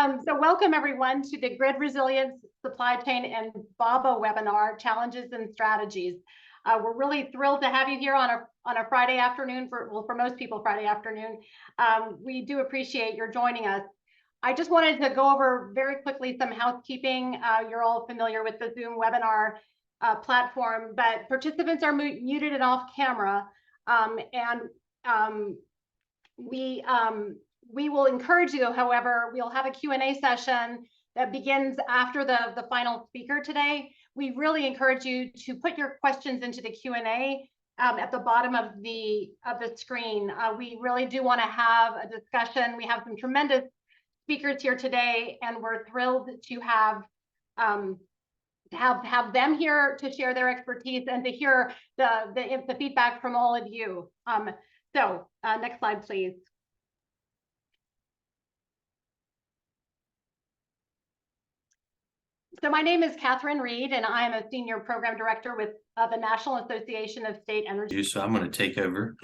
So welcome everyone to the Grid Resilience Supply Chain and BABA webinar, Challenges and Strategies. We're really thrilled to have you here on a Friday afternoon, for most people Friday afternoon. We do appreciate your joining us. I just wanted to go over very quickly some housekeeping. You're all familiar with the Zoom webinar platform, but participants are muted and off camera. We will encourage you, however, we'll have a Q&A session that begins after the final speaker today. We really encourage you to put your questions into the Q&A at the bottom of the screen. We really do want to have a discussion. We have some tremendous speakers here today, and we're thrilled to have them here to share their expertise and to hear the feedback from all of you. Next slide, please. So my name is Catherine Reed, and I am a Senior Program Director with the National Association of State Energy. So I'm going to take over.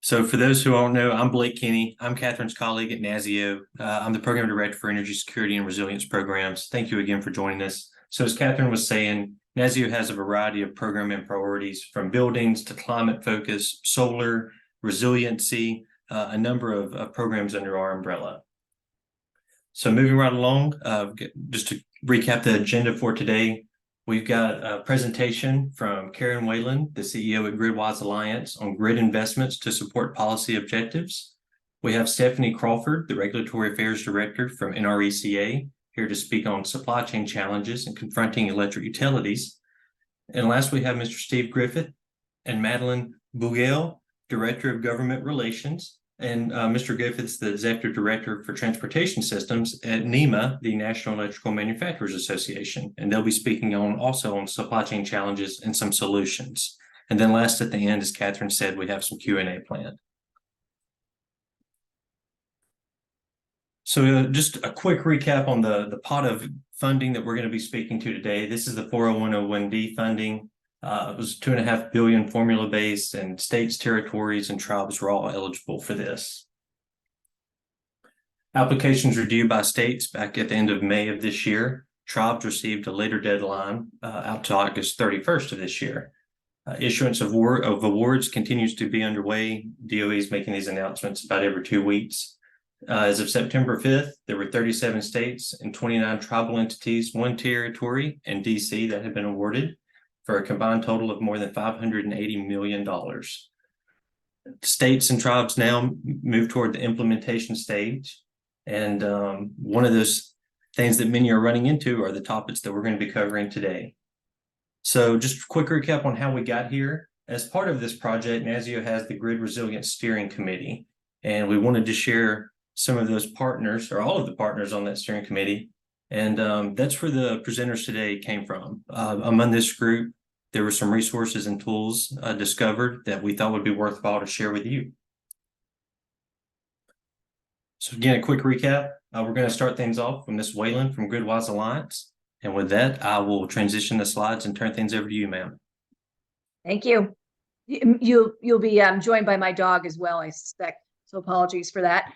So for those who don't know, I'm Blake Kinney. I'm Catherine's colleague at NASEO. I'm the Program Director for Energy Security and Resilience Programs. Thank you again for joining us. So as Catherine was saying, NASEO has a variety of program and priorities, from buildings to climate focus, solar, resiliency, a number of programs under our umbrella. So moving right along, just to recap the agenda for today, we've got a presentation from Karen Whalen, the CEO at GridWise Alliance, on grid investments to support policy objectives. We have Stephanie Crawford, the Regulatory Affairs Director from NRECA, here to speak on supply chain challenges and confronting electric utilities. And last, we have Mr. Steve Griffith and Madeline Bougel, Director of Government Relations, and Mr. Griffith's the Executive Director for Transportation Systems at NEMA, the National Electrical Manufacturers Association. And they'll be speaking also on supply chain challenges and some solutions. And then last at the end, as Catherine said, we have some Q&A planned. So just a quick recap on the pot of funding that we're going to be speaking to today. This is the 40101D funding. It was $2.5 billion formula-based, and states, territories, and tribes were all eligible for this. Applications were due by states back at the end of May of this year. Tribes received a later deadline out to August 31st of this year. Issuance of awards continues to be underway. DOE is making these announcements about every 2 weeks. As of September 5th, there were 37 states and 29 tribal entities, 1 territory, and DC that have been awarded, for a combined total of more than $580 million. States and tribes now move toward the implementation stage. And one of those things that many are running into are the topics that we're going to be covering today. So just a quick recap on how we got here. As part of this project, NASEO has the Grid Resilience Steering Committee, and we wanted to share some of those partners, or all of the partners on that steering committee. And that's where the presenters today came from. Among this group, there were some resources and tools discovered that we thought would be worthwhile to share with you. So again, a quick recap. We're going to start things off with Ms. Whalen from GridWise Alliance. And with that, I will transition the slides and turn things over to you, ma'am. Thank you. You'll be joined by my dog as well, I suspect. So apologies for that.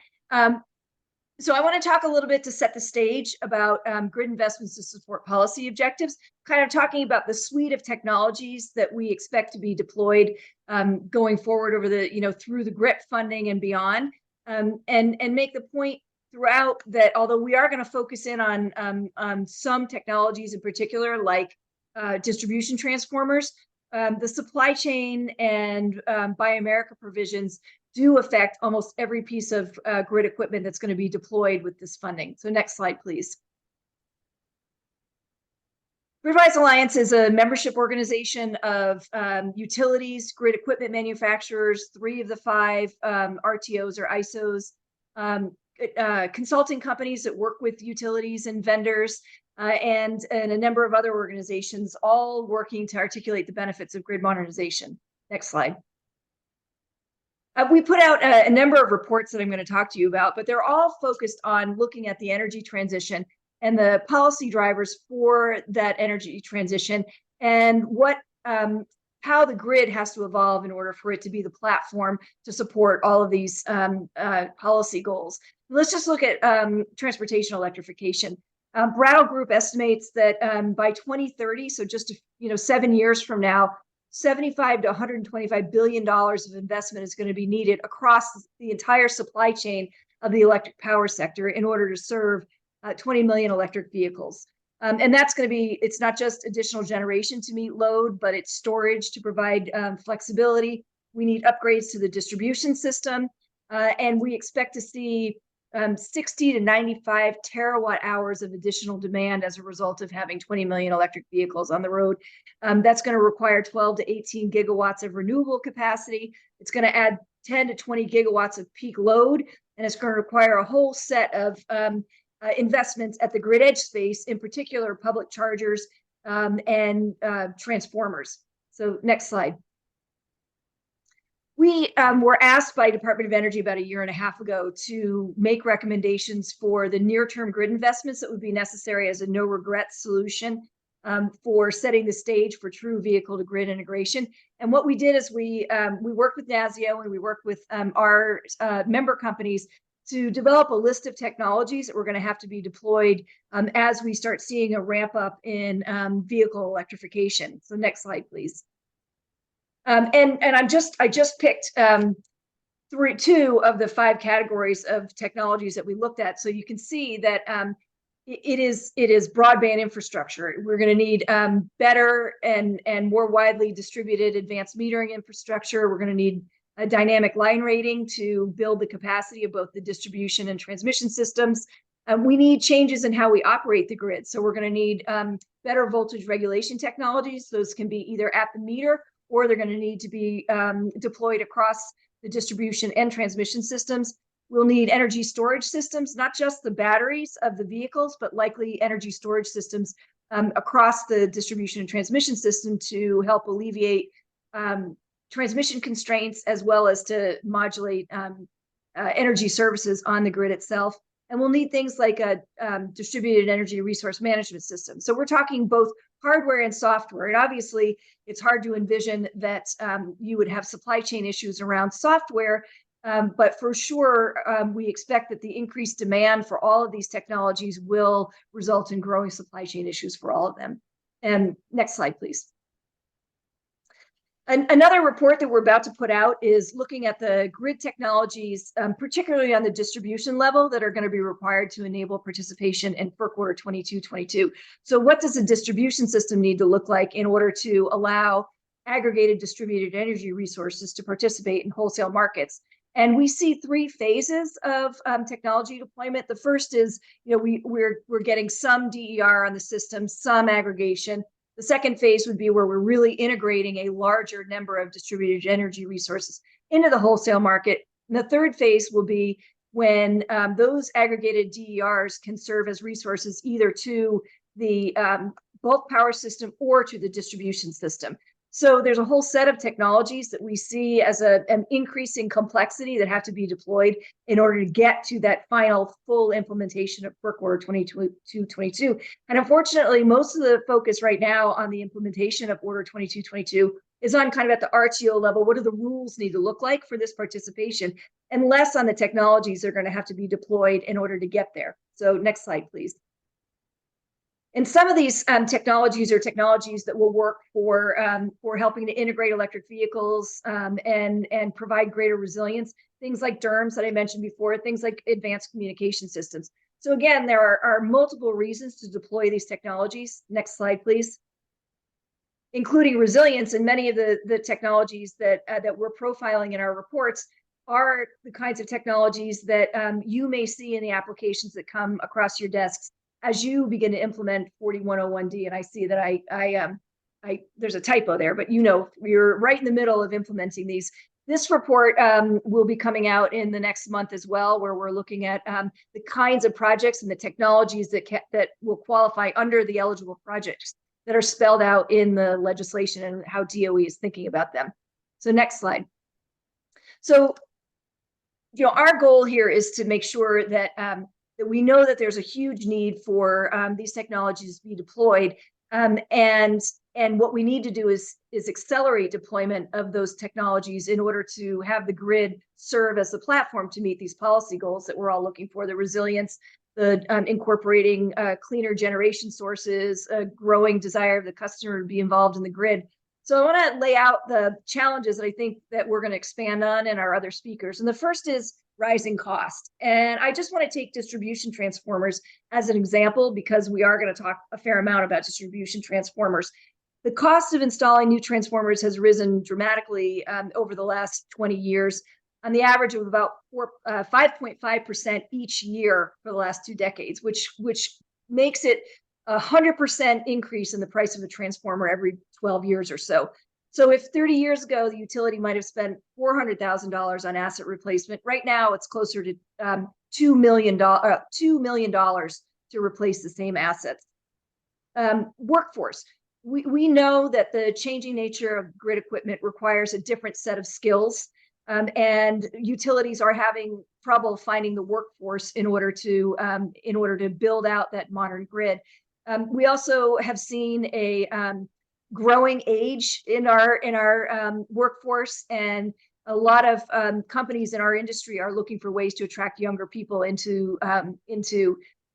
So I want to talk a little bit to set the stage about grid investments to support policy objectives, kind of talking about the suite of technologies that we expect to be deployed going forward over the, through the GRIP funding and beyond, and make the point throughout that although we are going to focus in on some technologies in particular, like distribution transformers, the supply chain and Buy America provisions do affect almost every piece of grid equipment that's going to be deployed with this funding. So next slide, please. GridWise Alliance is a membership organization of utilities, grid equipment manufacturers, 3 of the 5 RTOs or ISOs, consulting companies that work with utilities and vendors, and a number of other organizations, all working to articulate the benefits of grid modernization. Next slide. We put out a number of reports that I'm going to talk to you about, but they're all focused on looking at the energy transition and the policy drivers for that energy transition, and what how the grid has to evolve in order for it to be the platform to support all of these policy goals. Let's just look at transportation electrification. Brattle Group estimates that by 2030, so just 7 years from now, $75 to $125 billion of investment is going to be needed across the entire supply chain of the electric power sector in order to serve 20 million electric vehicles. And that's going to be, it's not just additional generation to meet load, but it's storage to provide flexibility. We need upgrades to the distribution system. And we expect to see 60 to 95 terawatt hours of additional demand as a result of having 20 million electric vehicles on the road. That's going to require 12 to 18 gigawatts of renewable capacity. It's going to add 10 to 20 gigawatts of peak load, and it's going to require a whole set of investments at the grid edge space, in particular public chargers and transformers. So next slide. We were asked by Department of Energy about 1.5 years ago to make recommendations for the near-term grid investments that would be necessary as a no-regrets solution for setting the stage for true vehicle-to-grid integration. And what we did is we worked with NASEO and we worked with our member companies to develop a list of technologies that were going to have to be deployed as we start seeing a ramp up in vehicle electrification. So next slide, please. And I just picked two of the 5 categories of technologies that we looked at. So you can see that it is broadband infrastructure. We're going to need better and more widely distributed advanced metering infrastructure. We're going to need a dynamic line rating to build the capacity of both the distribution and transmission systems. We need changes in how we operate the grid. So we're going to need better voltage regulation technologies. Those can be either at the meter, or they're going to need to be deployed across the distribution and transmission systems. We'll need energy storage systems, not just the batteries of the vehicles, but likely energy storage systems across the distribution and transmission system to help alleviate transmission constraints, as well as to modulate energy services on the grid itself. And we'll need things like a distributed energy resource management system. So we're talking both hardware and software. And obviously, it's hard to envision that you would have supply chain issues around software. But for sure, we expect that the increased demand for all of these technologies will result in growing supply chain issues for all of them. And next slide, please. Another report that we're about to put out is looking at the grid technologies, particularly on the distribution level, that are going to be required to enable participation in FERC Order 2222. So what does a distribution system need to look like in order to allow aggregated distributed energy resources to participate in wholesale markets? And we see 3 phases of technology deployment. The first is, we're getting some DER on the system, some aggregation. The second phase would be where we're really integrating a larger number of distributed energy resources into the wholesale market. And the third phase will be when those aggregated DERs can serve as resources either to the bulk power system or to the distribution system. So there's a whole set of technologies that we see as an increasing complexity that have to be deployed in order to get to that final full implementation of FERC Order 2222. And unfortunately, most of the focus right now on the implementation of Order 2222 is on kind of at the RTO level. What do the rules need to look like for this participation? And less on the technologies that are going to have to be deployed in order to get there. So next slide, please. And some of these technologies are technologies that will work for helping to integrate electric vehicles and provide greater resilience. Things like DERMS that I mentioned before, things like advanced communication systems. So again, there are multiple reasons to deploy these technologies. Next slide, please. Including resilience, and many of the technologies that we're profiling in our reports are the kinds of technologies that you may see in the applications that come across your desks as you begin to implement 4101D. And I see that there's a typo there, but we're right in the middle of implementing these. This report will be coming out in the next month as well, where we're looking at the kinds of projects and the technologies that will qualify under the eligible projects that are spelled out in the legislation and how DOE is thinking about them. So next slide. So, our goal here is to make sure that that we know that there's a huge need for these technologies to be deployed, and And what we need to do is accelerate deployment of those technologies in order to have the grid serve as the platform to meet these policy goals that we're all looking for: the resilience, the incorporating cleaner generation sources, a growing desire of the customer to be involved in the grid. So I want to lay out the challenges that I think that we're going to expand on in our other speakers. And the first is rising cost. And I just want to take distribution transformers as an example, because we are going to talk a fair amount about distribution transformers. The cost of installing new transformers has risen dramatically over the last 20 years, on the average of about 5.5% each year for the last 2 decades, which makes it 100% increase in the price of a transformer every 12 years or so. So if 30 years ago, the utility might have spent $400,000 on asset replacement, right now it's closer to $2 million to replace the same assets. Workforce. We know that the changing nature of grid equipment requires a different set of skills, and utilities are having trouble finding the workforce in order to build out that modern grid. We also have seen a growing age in our workforce, and a lot of companies in our industry are looking for ways to attract younger people into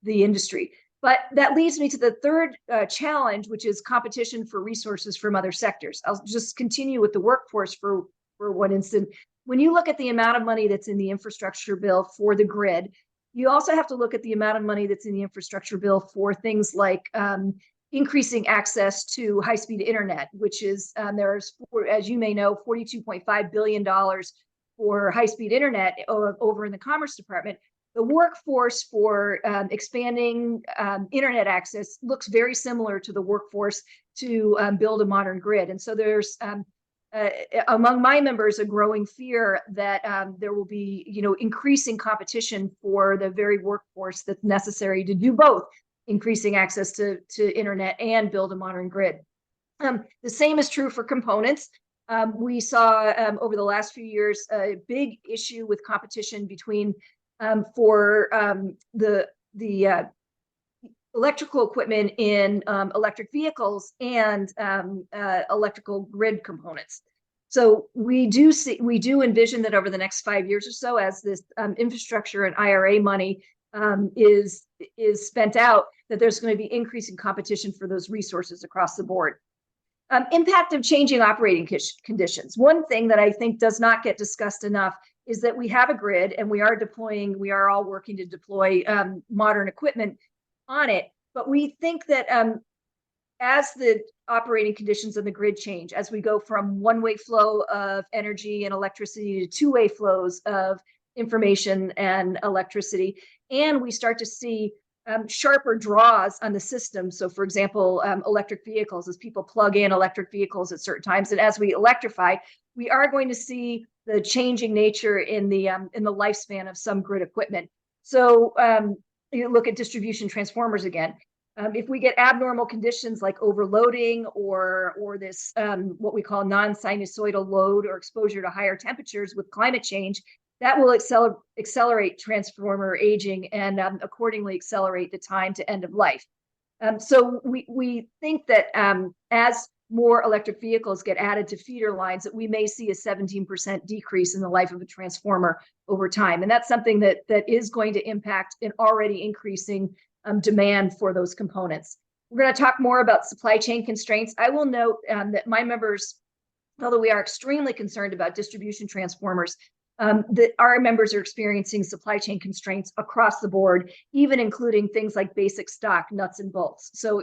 the industry. But that leads me to the third challenge, which is competition for resources from other sectors. I'll just continue with the workforce for one instant. When you look at the amount of money that's in the infrastructure bill for the grid, you also have to look at the amount of money that's in the infrastructure bill for things like increasing access to high-speed internet, which is, there's, as you may know, $42.5 billion for high-speed internet over in the Commerce Department. The workforce for expanding internet access looks very similar to the workforce to build a modern grid. And so there's, among my members, a growing fear that there will be, increasing competition for the very workforce that's necessary to do both, increasing access to internet and build a modern grid. The same is true for components. We saw over the last few years a big issue with competition between for the electrical equipment in electric vehicles and electrical grid components. So we do envision that over the next 5 years or so, as this infrastructure and IRA money is spent out, that there's going to be increasing competition for those resources across the board. Impact of changing operating conditions. One thing that I think does not get discussed enough is that we have a grid and we are all working to deploy modern equipment on it. But we think that as the operating conditions of the grid change, as we go from one-way flow of energy and electricity to two-way flows of information and electricity, and we start to see sharper draws on the system. So for example, electric vehicles, as people plug in electric vehicles at certain times, and as we electrify, we are going to see the changing nature in the lifespan of some grid equipment. So you look at distribution transformers again. If we get abnormal conditions like overloading or this what we call non-sinusoidal load or exposure to higher temperatures with climate change, that will accelerate transformer aging and accordingly accelerate the time to end of life. So we think that as more electric vehicles get added to feeder lines, that we may see a 17% decrease in the life of a transformer over time. And that's something that is going to impact an already increasing demand for those components. We're going to talk more about supply chain constraints. I will note that my members, although we are extremely concerned about distribution transformers, that our members are experiencing supply chain constraints across the board, even including things like basic stock, nuts and bolts. So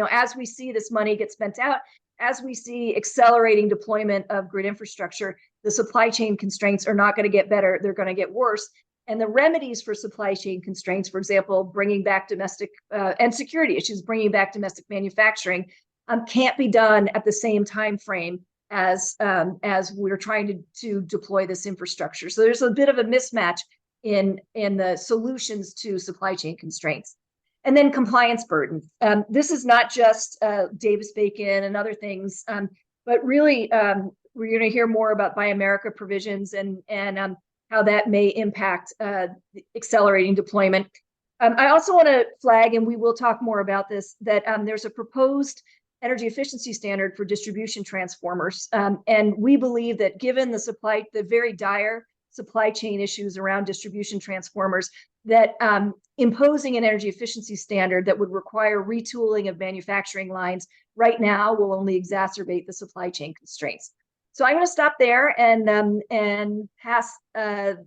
as we see this money get spent out, as we see accelerating deployment of grid infrastructure, the supply chain constraints are not going to get better, they're going to get worse. And the remedies for supply chain constraints, for example, bringing back domestic and security issues, bringing back domestic manufacturing, can't be done at the same time frame as we're trying to deploy this infrastructure. So there's a bit of a mismatch in the solutions to supply chain constraints. And then compliance burden. This is not just Davis-Bacon and other things, but really we're going to hear more about Buy America provisions and how that may impact accelerating deployment. I also want to flag, and we will talk more about this, that there's a proposed energy efficiency standard for distribution transformers. And we believe that given the very dire supply chain issues around distribution transformers, that imposing an energy efficiency standard that would require retooling of manufacturing lines right now will only exacerbate the supply chain constraints. So I'm going to stop there and pass the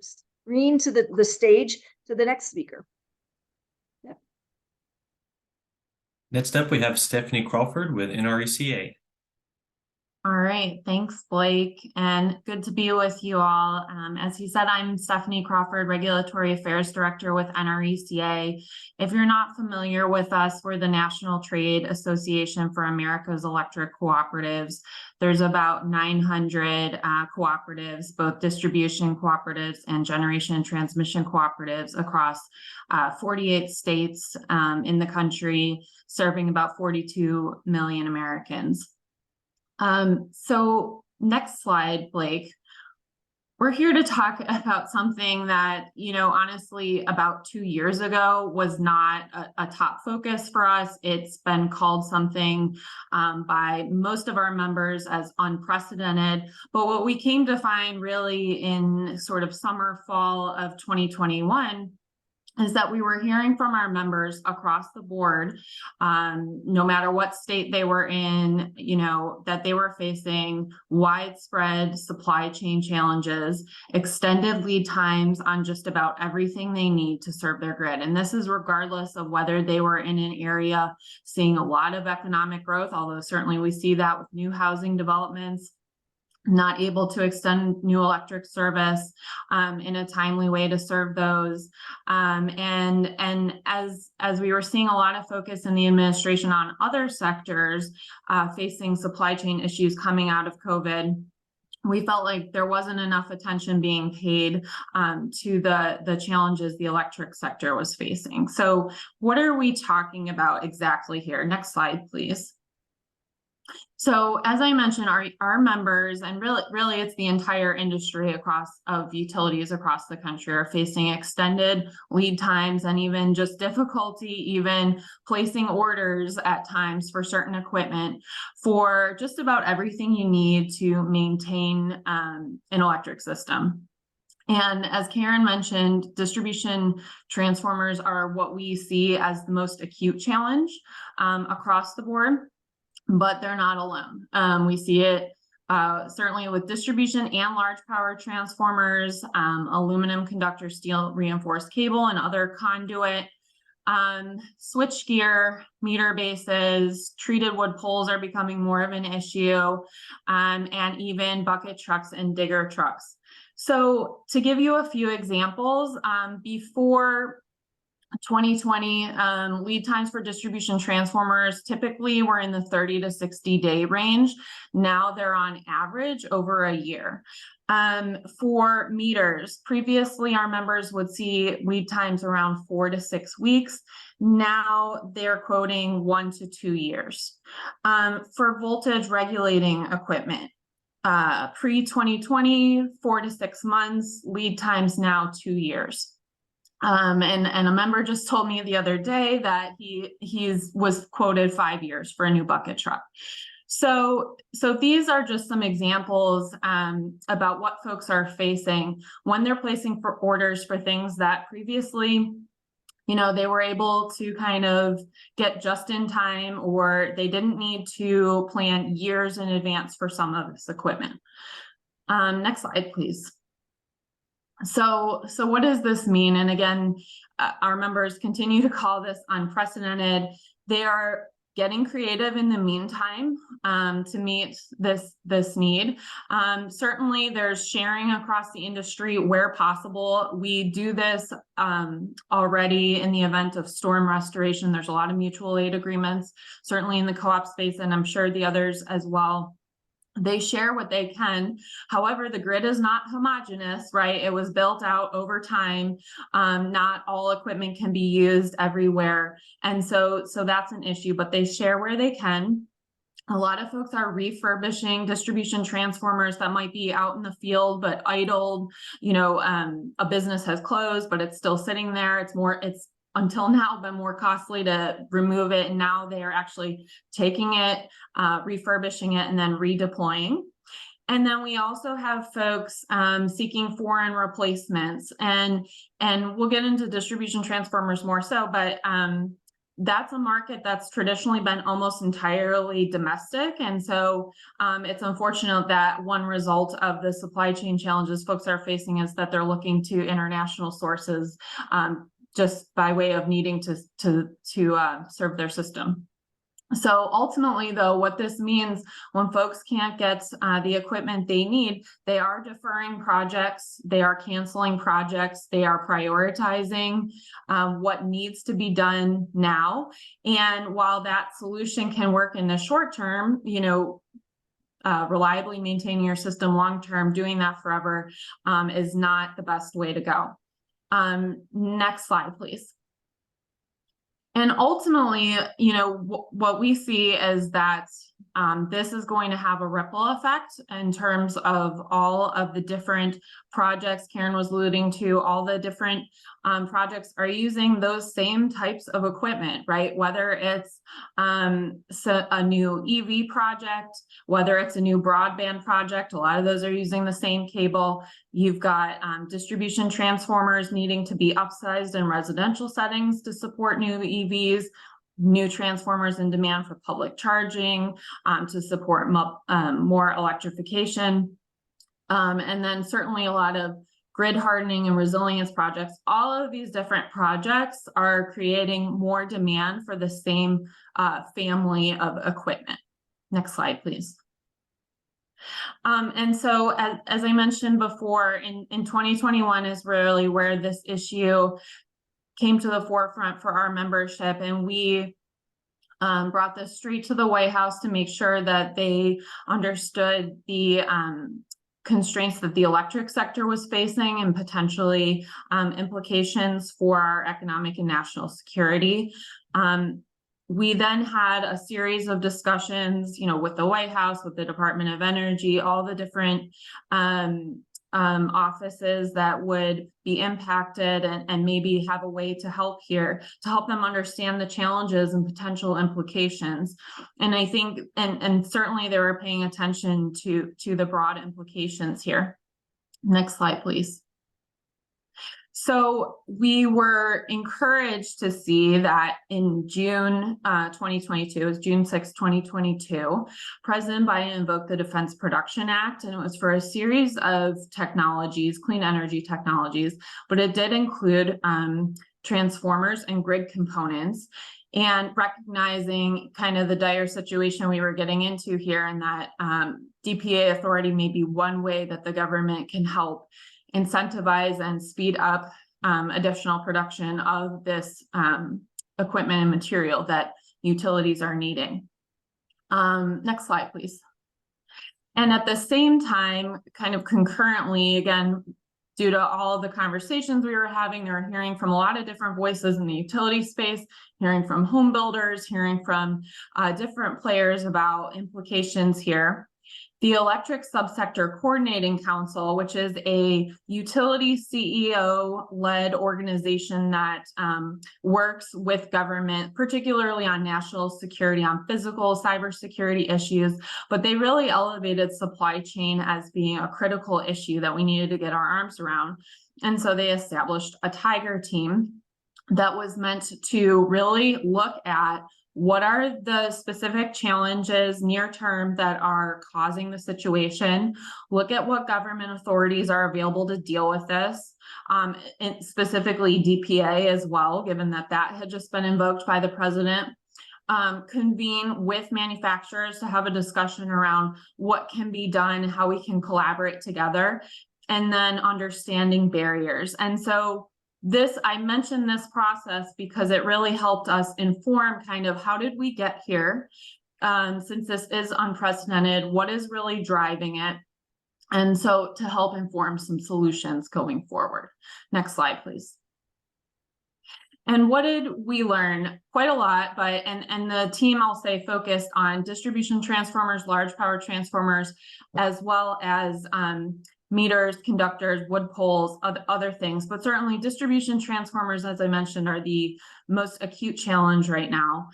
screen to the stage to the next speaker. Yeah. Next up, we have Stephanie Crawford with NRECA. All right, thanks, Blake, and good to be with you all. As he said, I'm Stephanie Crawford, Regulatory Affairs Director with NRECA. If you're not familiar with us, we're the National Trade Association for America's Electric Cooperatives. There's about 900 cooperatives, both distribution cooperatives and generation and transmission cooperatives across 48 states in the country, serving about 42 million Americans. So next slide, Blake. We're here to talk about something that, honestly, about 2 years ago was not a top focus for us. It's been called something by most of our members as unprecedented. But what we came to find really in sort of summer, fall of 2021 is that we were hearing from our members across the board, no matter what state they were in, that they were facing widespread supply chain challenges, extended lead times on just about everything they need to serve their grid. And this is regardless of whether they were in an area seeing a lot of economic growth, although certainly we see that with new housing developments, not able to extend new electric service in a timely way to serve those. And as we were seeing a lot of focus in the administration on other sectors facing supply chain issues coming out of COVID, we felt like there wasn't enough attention being paid to the challenges the electric sector was facing. So what are we talking about exactly here? Next slide, please. So as I mentioned, our members, and really it's the entire industry of utilities across the country, are facing extended lead times and even just difficulty even placing orders at times for certain equipment for just about everything you need to maintain an electric system. And as Karen mentioned, distribution transformers are what we see as the most acute challenge across the board. But they're not alone. We see it certainly with distribution and large power transformers, aluminum conductor, steel reinforced cable, and other conduit, switchgear, meter bases, treated wood poles are becoming more of an issue, and even bucket trucks and digger trucks. So to give you a few examples, before 2020, lead times for distribution transformers typically were in the 30 to 60 day range. Now they're on average over a year. For meters, previously our members would see lead times around 4 to 6 weeks. Now they're quoting 1 to 2 years. For voltage regulating equipment, pre-2020, 4 to 6 months, lead times now 2 years. And a member just told me the other day that he was quoted 5 years for a new bucket truck. So these are just some examples about what folks are facing when they're placing for orders for things that previously, they were able to kind of get just in time, or they didn't need to plan years in advance for some of this equipment. Next slide, please. So what does this mean? And again, our members continue to call this unprecedented. They are getting creative in the meantime to meet this need. Certainly there's sharing across the industry where possible. We do this already in the event of storm restoration. There's a lot of mutual aid agreements, certainly in the co-op space, and I'm sure the others as well. They share what they can. However, the grid is not homogeneous, right? It was built out over time. Not all equipment can be used everywhere. And so that's an issue, but they share where they can. A lot of folks are refurbishing distribution transformers that might be out in the field, but idled. A business has closed, but it's still sitting there. It's until now been more costly to remove it. And now they are actually taking it, refurbishing it, and then redeploying. And then we also have folks seeking foreign replacements, and we'll get into distribution transformers more so, but that's a market that's traditionally been almost entirely domestic. And so it's unfortunate that one result of the supply chain challenges folks are facing is that they're looking to international sources just by way of needing to serve their system. So ultimately, though, what this means when folks can't get the equipment they need, they are deferring projects, they are canceling projects, they are prioritizing what needs to be done now. And while that solution can work in the short term, you know, reliably maintaining your system long term, doing that forever is not the best way to go. Next slide, please. And ultimately, you know, what we see is that this is going to have a ripple effect in terms of all of the different projects Karen was alluding to. All the different projects are using those same types of equipment, right? Whether it's a new EV project, whether it's a new broadband project, a lot of those are using the same cable. You've got distribution transformers needing to be upsized in residential settings to support new EVs, new transformers in demand for public charging to support more electrification. And then certainly a lot of grid hardening and resilience projects. All of these different projects are creating more demand for the same family of equipment. Next slide, please. And so as I mentioned before, in 2021 is really where this issue came to the forefront for our membership, and we brought this straight to the White House to make sure that they understood the constraints that the electric sector was facing and potentially implications for our economic and national security. We then had a series of discussions, you know, with the White House, with the Department of Energy, all the different offices that would be impacted and maybe have a way to help here, to help them understand the challenges and potential implications. And I think, and certainly they were paying attention to the broad implications here. Next slide, please. So we were encouraged to see that in June 2022, it was June 6, 2022, President Biden invoked the Defense Production Act, and it was for a series of technologies, clean energy technologies, but it did include transformers and grid components. And recognizing kind of the dire situation we were getting into here, and that DPA authority may be one way that the government can help incentivize and speed up additional production of this equipment and material that utilities are needing. Next slide, please. And at the same time, kind of concurrently, again, due to all of the conversations we were having, they were hearing from a lot of different voices in the utility space, hearing from home builders, hearing from different players about implications here. The Electric Subsector Coordinating Council, which is a utility CEO-led organization that works with government, particularly on national security, on physical cybersecurity issues, but they really elevated supply chain as being a critical issue that we needed to get our arms around. And so they established a Tiger team that was meant to really look at what are the specific challenges near term that are causing the situation, look at what government authorities are available to deal with this, and specifically DPA as well, given that that had just been invoked by the president, convene with manufacturers to have a discussion around what can be done, how we can collaborate together, and then understanding barriers. And so I mentioned this process because it really helped us inform kind of how did we get here, since this is unprecedented, what is really driving it, and so to help inform some solutions going forward. Next slide, please. And what did we learn? Quite a lot, but and the team, I'll say, focused on distribution transformers, large power transformers, as well as meters, conductors, wood poles, other things, but certainly distribution transformers, as I mentioned, are the most acute challenge right now.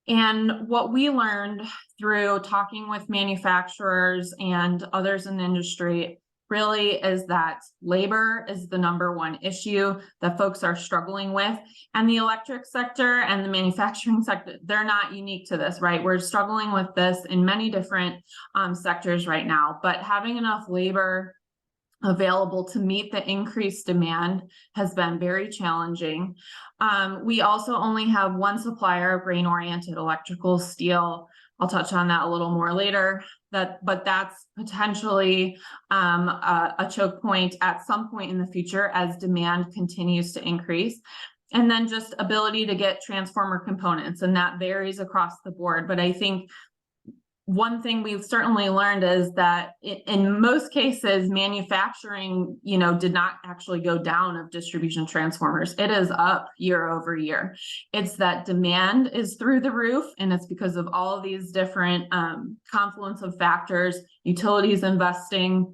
And what we learned through talking with manufacturers and others in the industry really is that labor is the #1 issue that folks are struggling with. And the electric sector and the manufacturing sector, they're not unique to this, right? We're struggling with this in many different sectors right now, but having enough labor available to meet the increased demand has been very challenging. We also only have one supplier of grain-oriented electrical steel. I'll touch on that a little more later. But that's potentially a choke point at some point in the future as demand continues to increase. And then just ability to get transformer components, and that varies across the board. But I think one thing we've certainly learned is that in most cases, manufacturing, did not actually go down of distribution transformers. It is up year over year. It's that demand is through the roof, and it's because of all of these different confluence of factors, utilities investing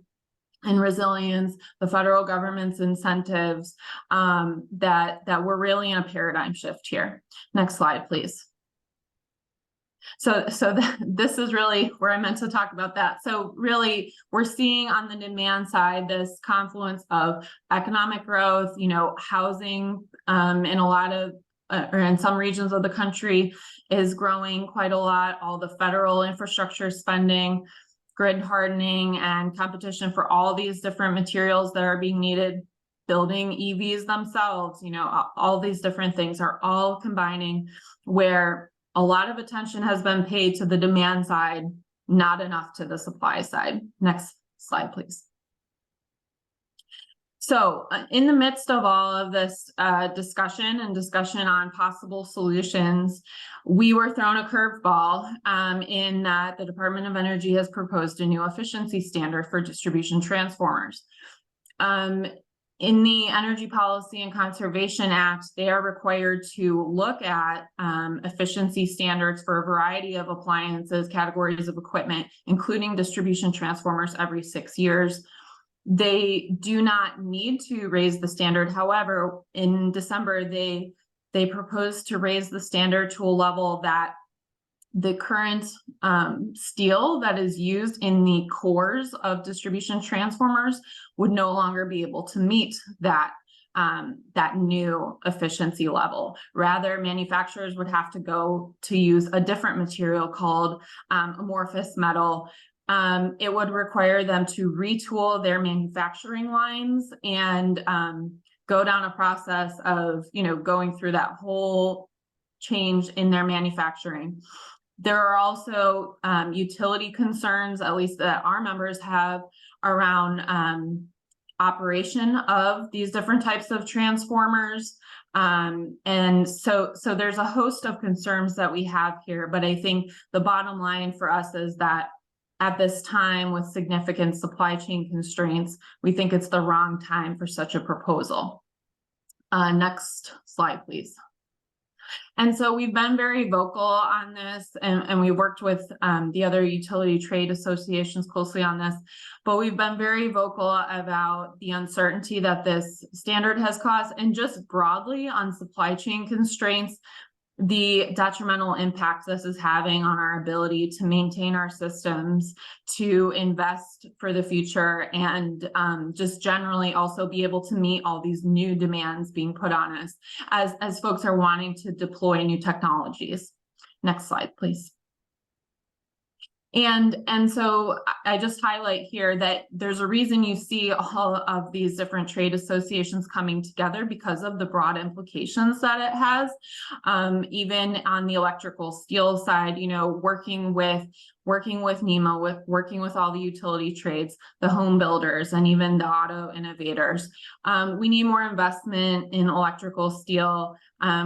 in resilience, the federal government's incentives, that we're really in a paradigm shift here. Next slide, please. So this is really where I meant to talk about that. So really, we're seeing on the demand side this confluence of economic growth, housing in a lot of, or in some regions of the country is growing quite a lot. All the federal infrastructure spending, grid hardening, and competition for all these different materials that are being needed, building EVs themselves, all these different things are all combining where a lot of attention has been paid to the demand side, not enough to the supply side. Next slide, please. So in the midst of all of this discussion on possible solutions, we were thrown a curveball in that the Department of Energy has proposed a new efficiency standard for distribution transformers. In the Energy Policy and Conservation Act, they are required to look at efficiency standards for a variety of appliances, categories of equipment, including distribution transformers every 6 years. They do not need to raise the standard. However, in December, they proposed to raise the standard to a level that the current steel that is used in the cores of distribution transformers would no longer be able to meet that new efficiency level. Rather, manufacturers would have to go to use a different material called amorphous metal. It would require them to retool their manufacturing lines and go down a process of going through that whole change in their manufacturing. There are also utility concerns, at least that our members have, around operation of these different types of transformers. And so there's a host of concerns that we have here, but I think the bottom line for us is that at this time with significant supply chain constraints, we think it's the wrong time for such a proposal. Next slide, please. And so we've been very vocal on this, and we worked with the other utility trade associations closely on this, but we've been very vocal about the uncertainty that this standard has caused, and just broadly on supply chain constraints, the detrimental impact this is having on our ability to maintain our systems, to invest for the future, and just generally also be able to meet all these new demands being put on us as folks are wanting to deploy new technologies. Next slide, please. And so I just highlight here that there's a reason you see all of these different trade associations coming together, because of the broad implications that it has. Even on the electrical steel side, working with NEMA, working with all the utility trades, the home builders, and even the auto innovators. We need more investment in electrical steel.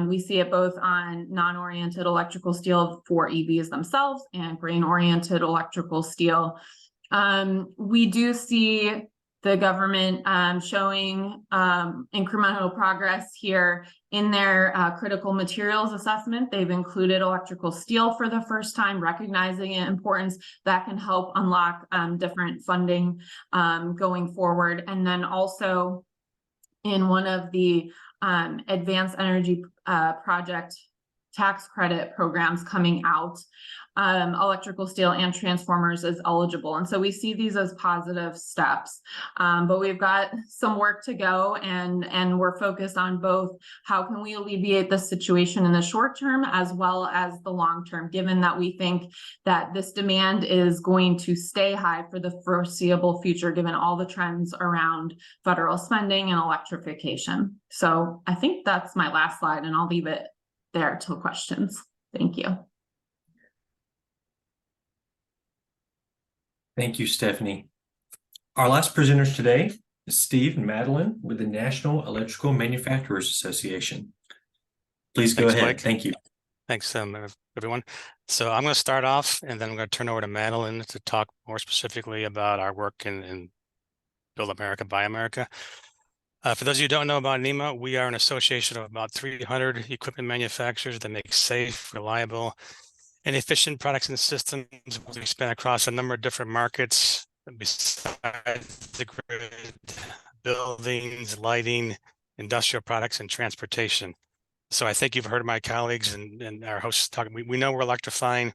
We see it both on non-oriented electrical steel for EVs themselves and grain-oriented electrical steel. We do see the government showing incremental progress here in their critical materials assessment. They've included electrical steel for the first time, recognizing its importance. That can help unlock different funding going forward. And then also in one of the advanced energy project tax credit programs coming out, electrical steel and transformers is eligible. And so we see these as positive steps, but we've got some work to go, and we're focused on both how can we alleviate the situation in the short term as well as the long term, given that we think that this demand is going to stay high for the foreseeable future, given all the trends around federal spending and electrification. So I think that's my last slide, and I'll leave it there till questions. Thank you. Thank you, Stephanie. Our last presenters today is Steve and Madeline with the National Electrical Manufacturers Association. Please go Thanks, ahead. Blake. Thank you. Thanks, everyone. So I'm going to start off, and then I'm going to turn over to Madeline to talk more specifically about our work in Build America, Buy America. For those of you who don't know about NEMA, we are an association of about 300 equipment manufacturers that make safe, reliable, and efficient products and systems. We span across a number of different markets besides the grid, buildings, lighting, industrial products, and transportation. So I think you've heard my colleagues and our hosts talking. We know we're electrifying.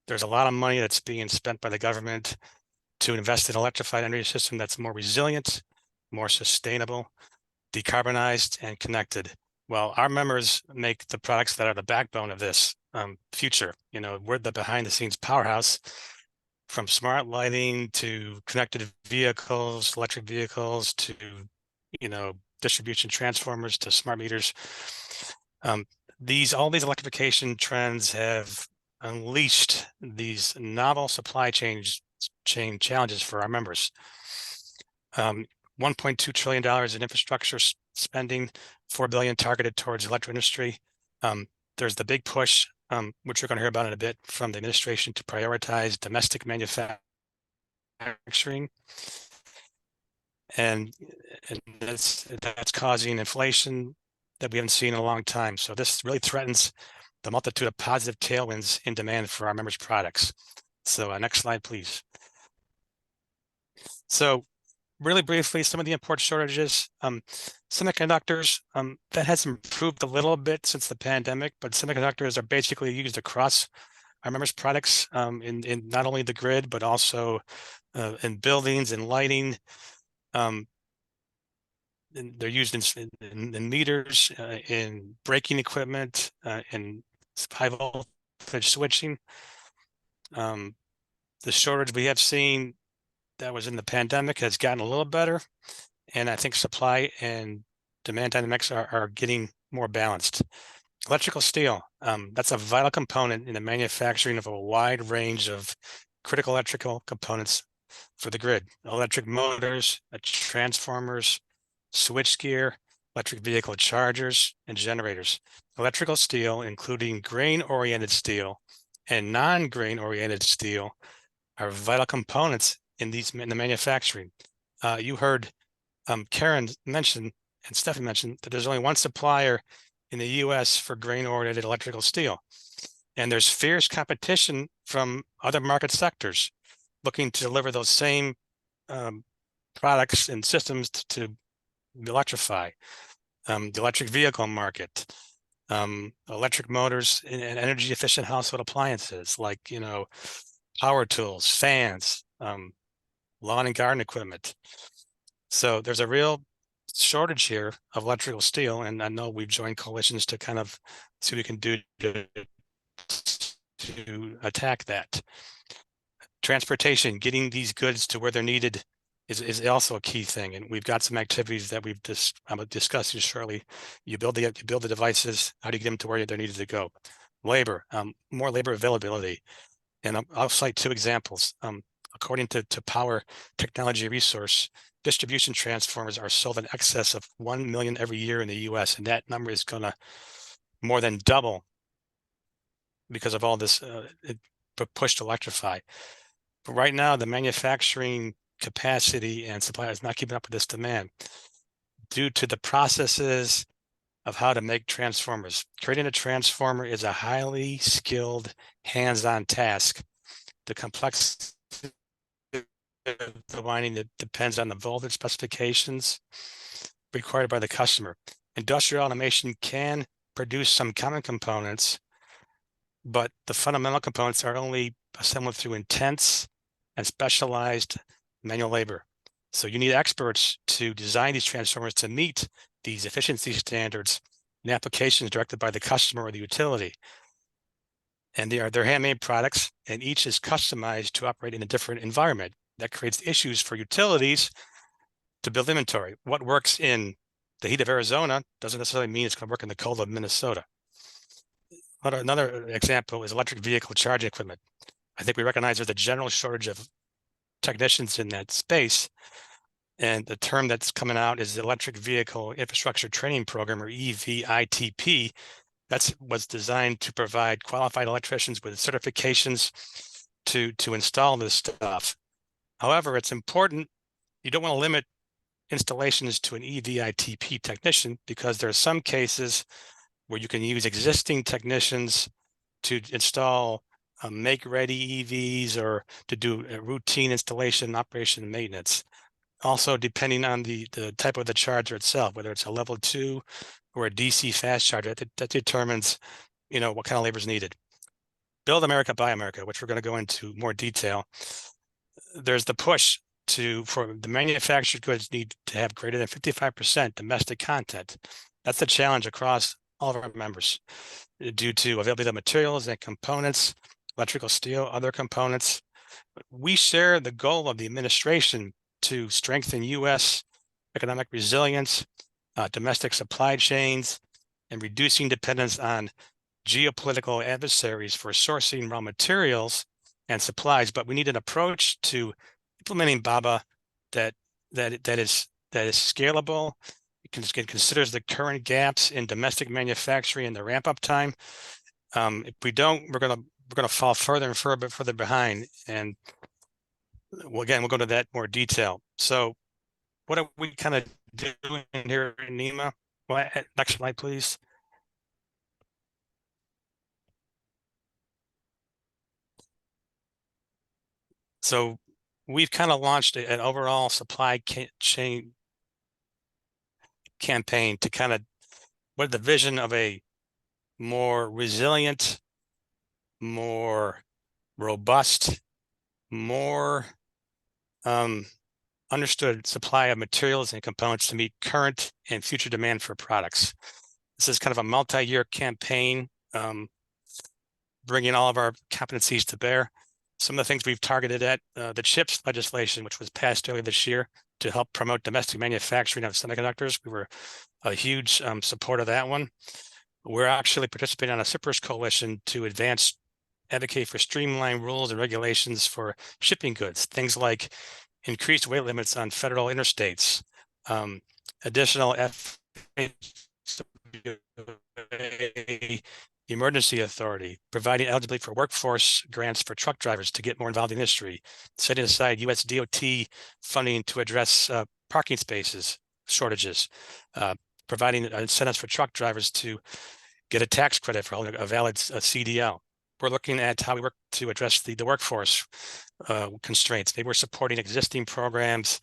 There's a lot of money that's being spent by the government to invest in electrified energy system that's more resilient, more sustainable, decarbonized, and connected. Well, our members make the products that are the backbone of this future. You know, we're the behind the scenes powerhouse, from smart lighting to connected vehicles, electric vehicles, to, you know, distribution transformers, to smart meters. All these electrification trends have unleashed these novel supply chain challenges for our members. $1.2 trillion in infrastructure spending, $4 billion targeted towards the electric industry. There's the big push, which we're going to hear about in a bit, from the administration to prioritize domestic manufacturing, and that's causing inflation that we haven't seen in a long time. So this really threatens the multitude of positive tailwinds in demand for our members' products. So next slide, please. So really briefly, some of the import shortages, semiconductors, that has improved a little bit since the pandemic, but semiconductors are basically used across our members' products, in not only the grid, but also in buildings and lighting. And they're used in meters, in braking equipment, in high voltage switching. The shortage we have seen that was in the pandemic has gotten a little better, and I think supply and demand dynamics are getting more balanced. Electrical steel, that's a vital component in the manufacturing of a wide range of critical electrical components for the grid: electric motors, transformers, switchgear, electric vehicle chargers, and generators. Electrical steel, including grain-oriented steel and non-grain-oriented steel, are vital components in the manufacturing. You heard Karen mention, and Stephanie mentioned, that there's only one supplier in the U.S. for grain-oriented electrical steel, and there's fierce competition from other market sectors looking to deliver those same products and systems to electrify. The electric vehicle market, electric motors, and energy efficient household appliances like, you know, power tools, fans, lawn and garden equipment. So there's a real shortage here of electrical steel, and I know we've joined coalitions to kind of see what we can do to attack that. Transportation, getting these goods to where they're needed, is also a key thing, and we've got some activities that I'm going to discuss shortly. You build the devices. How do you get them to where they're needed to go? Labor, more labor availability, and I'll cite two examples. According to Power Technology Resource, distribution transformers are sold in excess of 1 million every year in the U.S., and that number is going to more than double because of all this push to electrify. But right now, the manufacturing capacity and supply is not keeping up with this demand due to the processes of how to make transformers. Creating a transformer is a highly skilled, hands-on task. The complexity of the winding depends on the voltage specifications required by the customer. Industrial automation can produce some common components, but the fundamental components are only assembled through intense and specialized manual labor. So you need experts to design these transformers to meet these efficiency standards in applications directed by the customer or the utility. And they're handmade products, and each is customized to operate in a different environment. That creates issues for utilities to build inventory. What works in the heat of Arizona doesn't necessarily mean it's going to work in the cold of Minnesota. Another example is electric vehicle charging equipment. I think we recognize there's a general shortage of technicians in that space. And the term that's coming out is the Electric Vehicle Infrastructure Training Program, or EVITP. That was designed to provide qualified electricians with certifications to install this stuff. However, it's important, you don't want to limit installations to an EVITP technician, because there are some cases where you can use existing technicians to install make-ready EVs or to do a routine installation, operation, and maintenance. Also, depending on the type of the charger itself, whether it's a level 2 or a DC fast charger, that determines, what kind of labor is needed. Build America, Buy America, which we're going to go into more detail. There's the push for the manufactured goods need to have greater than 55% domestic content. That's the challenge across all of our members due to availability of materials and components, electrical steel, other components. We share the goal of the administration to strengthen U.S. economic resilience, domestic supply chains, and reducing dependence on geopolitical adversaries for sourcing raw materials and supplies. But we need an approach to implementing BABA that is scalable. It considers the current gaps in domestic manufacturing and the ramp-up time. If we don't, we're gonna fall further and further behind. And we'll go into that more detail. So what are we kind of doing here in NEMA? Well, next slide, please. So we've kind of launched an overall supply chain campaign to kind of what the vision of a more resilient, more robust, more understood supply of materials and components to meet current and future demand for products. This is kind of a multi-year campaign, bringing all of our competencies to bear. Some of the things we've targeted at the CHIPS legislation, which was passed earlier this year to help promote domestic manufacturing of semiconductors. We were a huge supporter of that one. We're actually participating on a CIPRS coalition to advocate for streamlined rules and regulations for shipping goods, things like increased weight limits on federal interstates, additional emergency authority, providing eligibility for workforce grants for truck drivers to get more involved in the industry, setting aside US DOT funding to address parking spaces shortages, providing incentives for truck drivers to get a tax credit for holding a valid CDL. We're looking at how we work to address the workforce constraints. Maybe we're supporting existing programs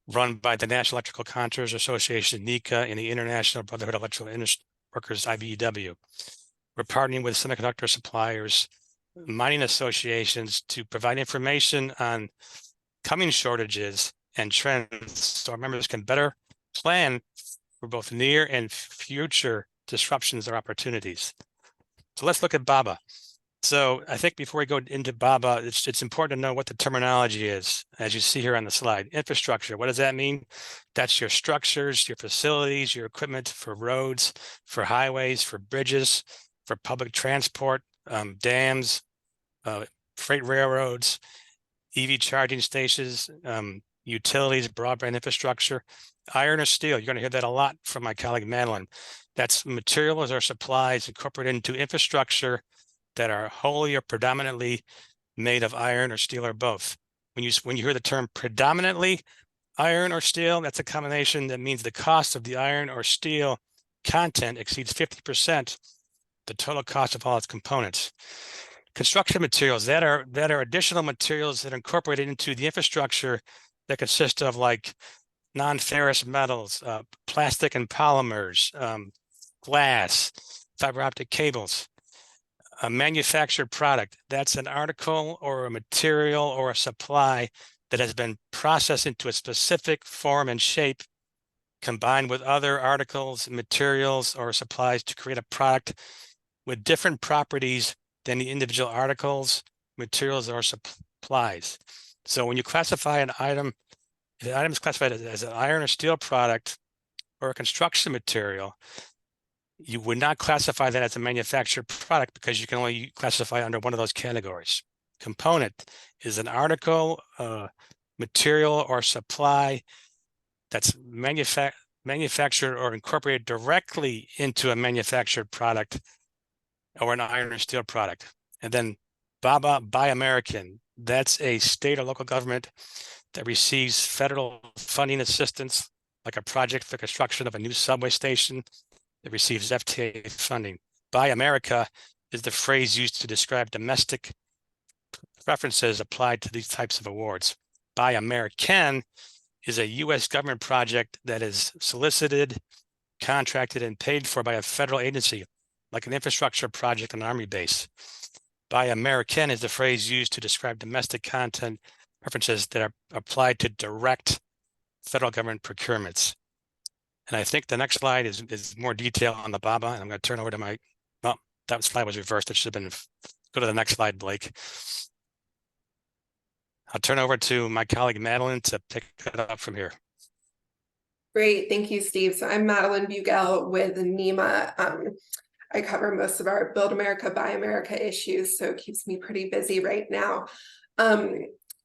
run by the National Electrical Contractors Association, NECA, and the International Brotherhood of Electrical Workers, IBEW. We're partnering with semiconductor suppliers, mining associations to provide information on coming shortages and trends so our members can better plan for both near and future disruptions or opportunities. So let's look at BABA. So I think before we go into BABA, it's important to know what the terminology is, as you see here on the slide. Infrastructure, what does that mean? That's your structures, your facilities, your equipment for roads, for highways, for bridges, for public transport, dams, freight railroads, EV charging stations, utilities, broadband infrastructure, iron or steel. You're going to hear that a lot from my colleague Madeline. That's materials or supplies incorporated into infrastructure that are wholly or predominantly made of iron or steel or both. when you hear the term predominantly iron or steel, that's a combination that means the cost of the iron or steel content exceeds 50% the total cost of all its components. Construction materials that are additional materials that are incorporated into the infrastructure that consist of like non-ferrous metals, plastic and polymers, glass, fiber optic cables. A manufactured product, that's an article or a material or a supply that has been processed into a specific form and shape, combined with other articles, materials, or supplies to create a product with different properties than the individual articles, materials, or supplies. So when you classify an item, if the item is classified as an iron or steel product or a construction material, you would not classify that as a manufactured product because you can only classify under one of those categories. Component is an article, material, or supply that's manufactured or incorporated directly into a manufactured product or an iron or steel product. And then BABA, Buy American, that's a state or local government that receives federal funding assistance, like a project for construction of a new subway station. It receives FTA funding. Buy America is the phrase used to describe domestic preferences applied to these types of awards. Buy American is a U.S. government project that is solicited, contracted, and paid for by a federal agency, like an infrastructure project on an Army base. Buy American is the phrase used to describe domestic content preferences that are applied to direct federal government procurements. And I think the next slide is more detail on the BABA. And I'm going to turn over to my, well, that slide was reversed. It should have been, go to the next slide, Blake. I'll turn over to my colleague, Madeline, to pick it up from here. Great, thank you, Steve. So I'm Madeline Bugel with NEMA. I cover most of our Build America, Buy America issues, so it keeps me pretty busy right now.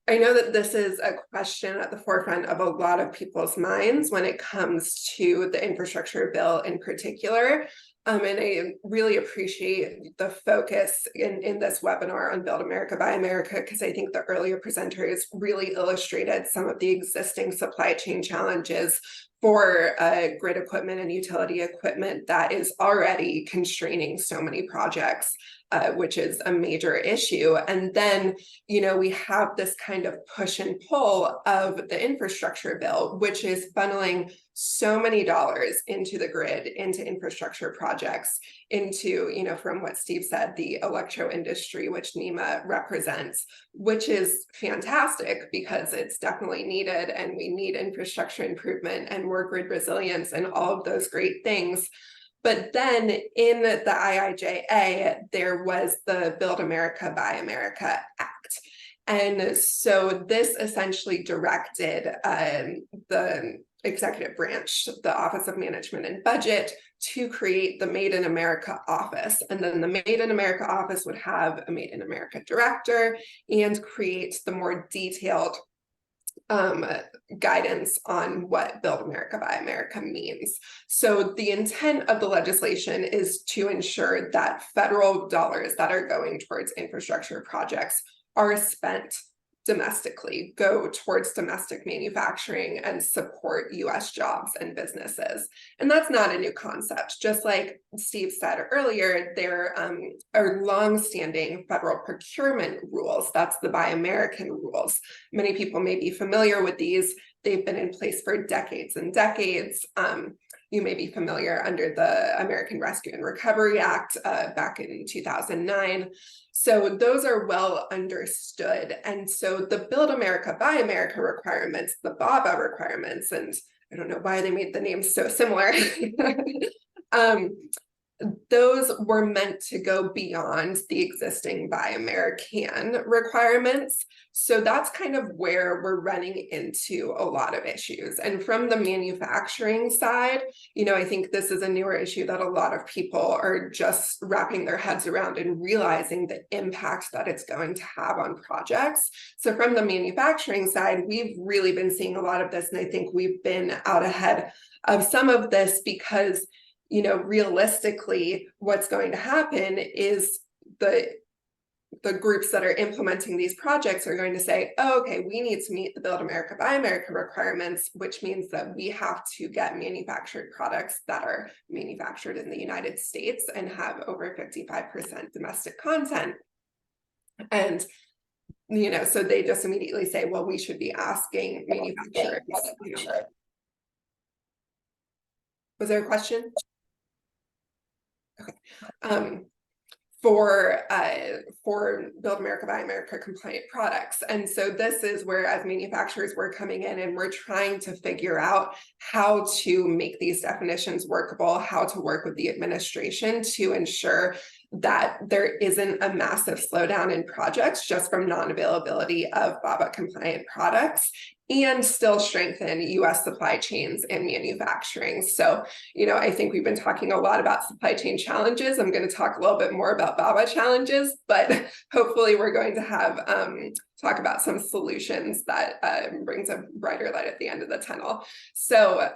I know that this is a question at the forefront of a lot of people's minds when it comes to the infrastructure bill in particular. And I really appreciate the focus in this webinar on Build America, Buy America, because I think the earlier presenters really illustrated some of the existing supply chain challenges for grid equipment and utility equipment that is already constraining so many projects, which is a major issue. And then, you know, we have this kind of push and pull of the infrastructure bill, which is funneling so many dollars into the grid, into infrastructure projects, into, you know, from what Steve said, the electro industry, which NEMA represents, which is fantastic because it's definitely needed and we need infrastructure improvement and more grid resilience and all of those great things. But then in the IIJA, there was the Build America, Buy America Act. And so this essentially directed the executive branch, the Office of Management and Budget, to create the Made in America office. And then the Made in America office would have a Made in America director and create the more detailed guidance on what Build America, Buy America means. So the intent of the legislation is to ensure that federal dollars that are going towards infrastructure projects are spent domestically, go towards domestic manufacturing and support US jobs and businesses. And that's not a new concept. Just like Steve said earlier, there are longstanding federal procurement rules. That's the Buy American rules. Many people may be familiar with these. They've been in place for decades and decades. You may be familiar under the American Rescue and Recovery Act back in 2009. So those are well understood. And so the Build America, Buy America requirements, the BABA requirements, and I don't know why they made the names so similar, those were meant to go beyond the existing Buy American requirements. So that's kind of where we're running into a lot of issues. And from the manufacturing side, you know, I think this is a newer issue that a lot of people are just wrapping their heads around and realizing the impact that it's going to have on projects. So from the manufacturing side, we've really been seeing a lot of this. And I think we've been out ahead of some of this because, you know, realistically, what's going to happen is the the groups that are implementing these projects are going to say, oh, okay, we need to meet the Build America, Buy America requirements, which means that we have to get manufactured products that are manufactured in the United States and have over 55% domestic content. And, you know, so they just immediately say, well, we should be asking manufacturers. Was there a question? Okay. For Build America, Buy America compliant products. And so this is where, as manufacturers, we're coming in and we're trying to figure out how to make these definitions workable, how to work with the administration to ensure that there isn't a massive slowdown in projects just from non-availability of BABA compliant products, and still strengthen US supply chains and manufacturing. So, you know, I think we've been talking a lot about supply chain challenges. I'm going to talk a little bit more about BABA challenges, but hopefully we're going to have talk about some solutions that brings a brighter light at the end of the tunnel. So,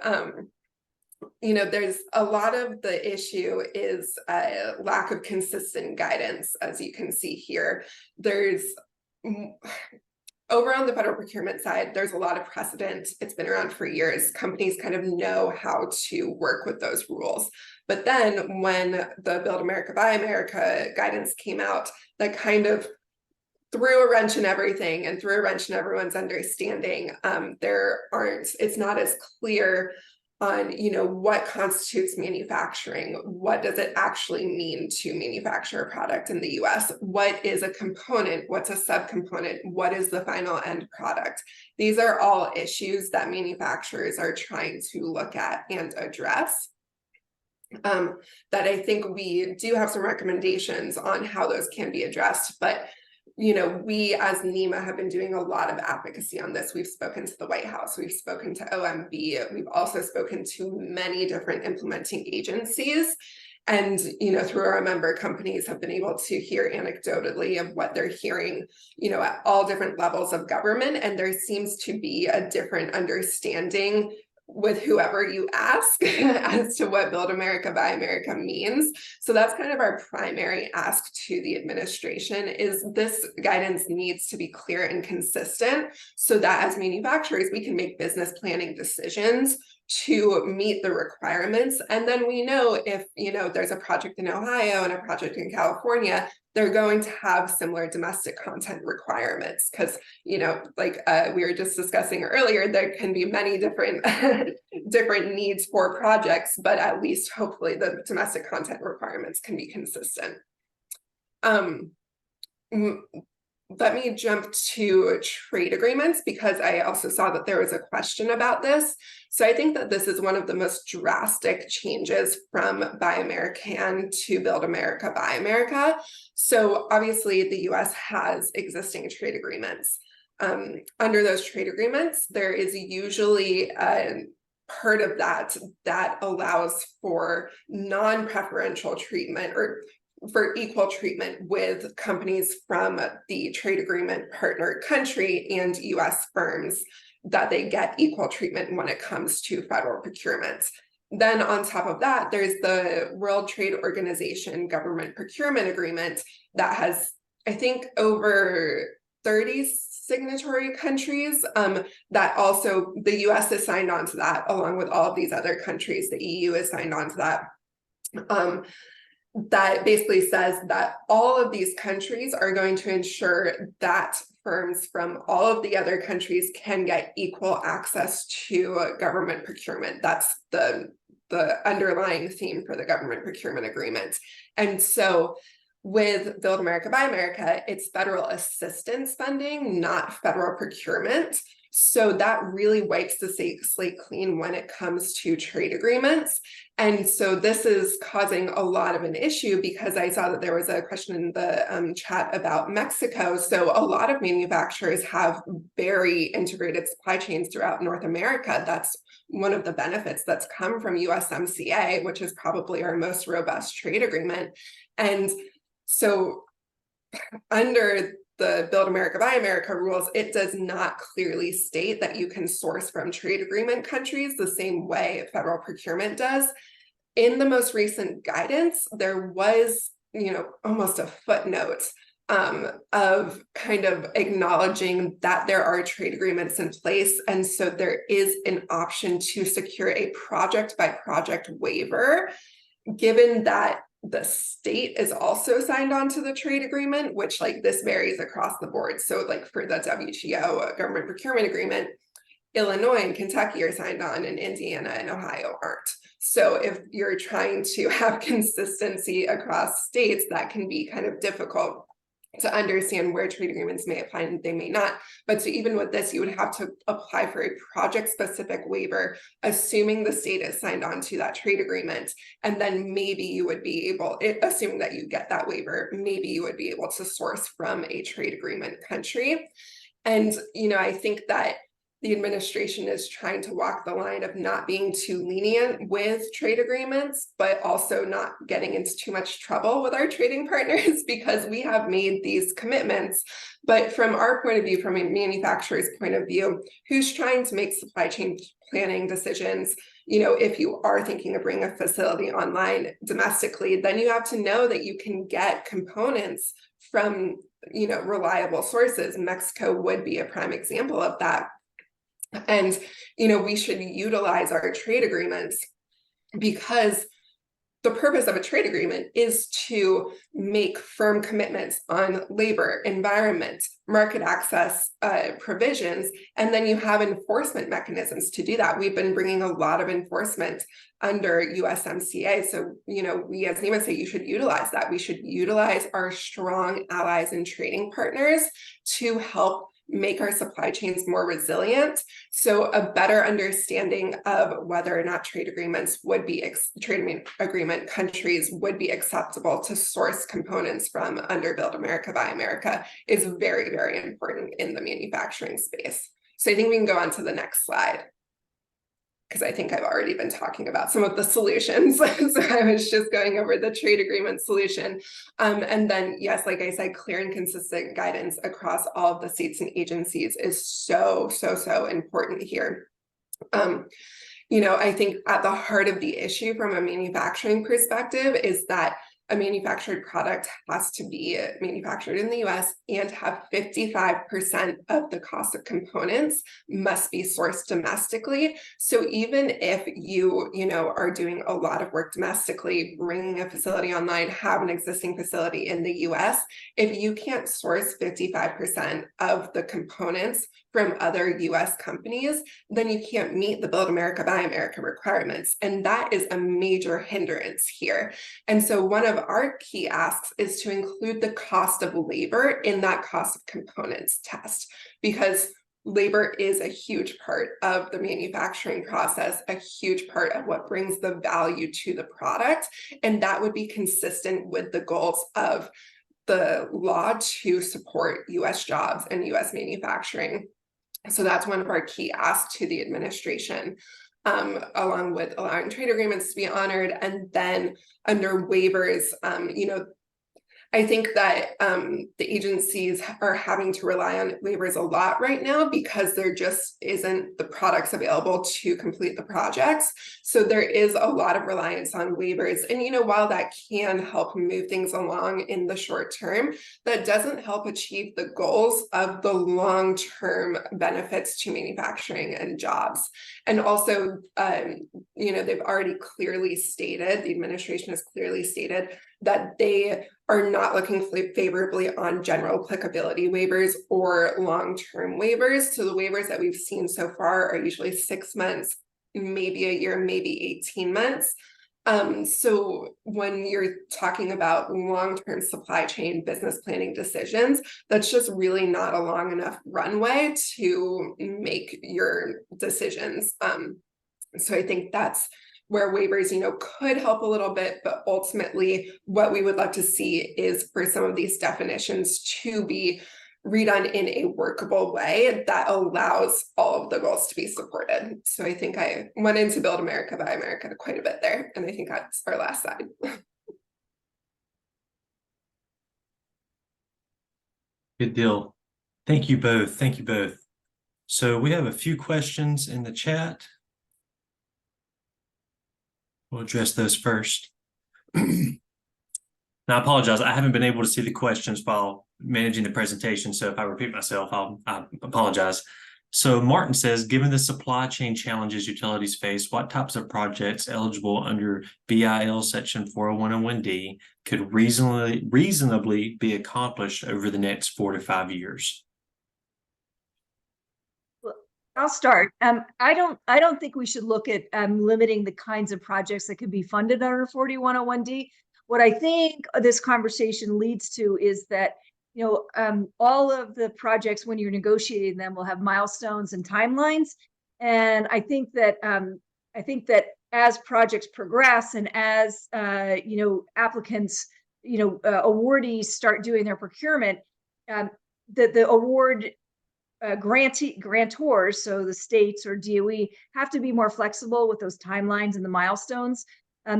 you know, there's a lot of the issue is a lack of consistent guidance, as you can see here. There's over on the federal procurement side, there's a lot of precedent. It's been around for years. Companies kind of know how to work with those rules. But then when the Build America, Buy America guidance came out, that kind of threw a wrench in everything and threw a wrench in everyone's understanding. It's not as clear on, you know, what constitutes manufacturing. What does it actually mean to manufacture a product in the US? What is a component? What's a subcomponent? What is the final end product? These are all issues that manufacturers are trying to look at and address. That I think we do have some recommendations on how those can be addressed, but you know, we as NEMA have been doing a lot of advocacy on this. We've spoken to the White House, we've spoken to OMB, we've also spoken to many different implementing agencies. And, you know, through our member companies have been able to hear anecdotally of what they're hearing, you know, at all different levels of government. And there seems to be a different understanding with whoever you ask as to what Build America, Buy America means. So that's kind of our primary ask to the administration is this guidance needs to be clear and consistent so that as manufacturers, we can make business planning decisions to meet the requirements. And then we know if, you know, there's a project in Ohio and a project in California, they're going to have similar domestic content requirements because, you know, like we were just discussing earlier, there can be many different different needs for projects, but at least hopefully the domestic content requirements can be consistent. Let me jump to trade agreements because I also saw that there was a question about this. So I think that this is one of the most drastic changes from Buy American to Build America, Buy America. So obviously the US has existing trade agreements. Under those trade agreements, there is usually a part of that allows for non-preferential treatment or for equal treatment with companies from the trade agreement partner country and US firms, that they get equal treatment when it comes to federal procurement. Then on top of that, there's the World Trade Organization Government Procurement Agreement that has, I think, over 30 signatory countries that also the US is signed on to that, along with all of these other countries. The EU is signed on to that. That basically says that all of these countries are going to ensure that firms from all of the other countries can get equal access to government procurement. That's the underlying theme for the government procurement agreement. And so with Build America, Buy America, it's federal assistance funding, not federal procurement. So that really wipes the slate clean when it comes to trade agreements. And so this is causing a lot of an issue because I saw that there was a question in the chat about Mexico. So a lot of manufacturers have very integrated supply chains throughout North America. That's one of the benefits that's come from USMCA, which is probably our most robust trade agreement. And so under the Build America, Buy America rules, it does not clearly state that you can source from trade agreement countries the same way federal procurement does. In the most recent guidance, there was, you know, almost a footnote of kind of acknowledging that there are trade agreements in place. And so there is an option to secure a project by project waiver, given that the state is also signed on to the trade agreement, which like this varies across the board. So like for the WTO government procurement agreement, Illinois and Kentucky are signed on, and Indiana and Ohio aren't. So if you're trying to have consistency across states, that can be kind of difficult to understand where trade agreements may apply and they may not. But so even with this, you would have to apply for a project-specific waiver, assuming the state is signed on to that trade agreement. And then maybe you would be able, assuming that you get that waiver, maybe you would be able to source from a trade agreement country. And, you know, I think that the administration is trying to walk the line of not being too lenient with trade agreements, but also not getting into too much trouble with our trading partners, because we have made these commitments. But from our point of view, from a manufacturer's point of view, who's trying to make supply chain planning decisions, you know, if you are thinking of bringing a facility online domestically, then you have to know that you can get components from, you know, reliable sources. Mexico would be a prime example of that. And, you know, we should utilize our trade agreements, because the purpose of a trade agreement is to make firm commitments on labor, environment, market access provisions, and then you have enforcement mechanisms to do that. We've been bringing a lot of enforcement under USMCA. So, you know, we as NEMA say you should utilize that. We should utilize our strong allies and trading partners to help make our supply chains more resilient. So a better understanding of whether or not trade agreements would be, trade agreement countries would be acceptable to source components from under Build America, Buy America is very, very important in the manufacturing space. So I think we can go on to the next slide, because I think I've already been talking about some of the solutions. So I was just going over the trade agreement solution. And then, yes, like I said, clear and consistent guidance across all of the states and agencies is so important here. You know, I think at the heart of the issue from a manufacturing perspective is that a manufactured product has to be manufactured in the US and have 55% of the cost of components must be sourced domestically. So even if you know, are doing a lot of work domestically, bringing a facility online, have an existing facility in the US, if you can't source 55% of the components from other US companies, then you can't meet the Build America, Buy America requirements. And that is a major hindrance here. And so one of our key asks is to include the cost of labor in that cost of components test, because labor is a huge part of the manufacturing process, a huge part of what brings the value to the product. And that would be consistent with the goals of the law to support US jobs and US manufacturing. So that's one of our key asks to the administration, along with allowing trade agreements to be honored. And then under waivers, you know, I think that the agencies are having to rely on waivers a lot right now because there just isn't the products available to complete the projects. So there is a lot of reliance on waivers. And, you know, while that can help move things along in the short term, that doesn't help achieve the goals of the long-term benefits to manufacturing and jobs. And also, you know, they've already clearly stated, the administration has clearly stated that they are not looking favorably on general applicability waivers or long-term waivers. So the waivers that we've seen so far are usually 6 months, maybe a year, maybe 18 months. So when you're talking about long-term supply chain business planning decisions, that's just really not a long enough runway to make your decisions. So I think that's where waivers, you know, could help a little bit, but ultimately what we would love to see is for some of these definitions to be redone in a workable way that allows all of the goals to be supported. So I think I went into Build America, Buy America quite a bit there, and I think that's our last slide. Good deal. Thank you both. Thank you both. So we have a few questions in the chat. We'll address those first. Now, I apologize. I haven't been able to see the questions while managing the presentation. So if I repeat myself, I apologize. So Martin says, given the supply chain challenges utilities face, what types of projects eligible under BIL Section 40101D could reasonably be accomplished over the next 4 to 5 years? I'll start. I don't think we should look at limiting the kinds of projects that could be funded under 4101D. What I think this conversation leads to is that, all of the projects, when you're negotiating them, will have milestones and timelines. And I think that as projects progress and as applicants, awardees start doing their procurement, the award grantors, so the states or DOE, have to be more flexible with those timelines and the milestones,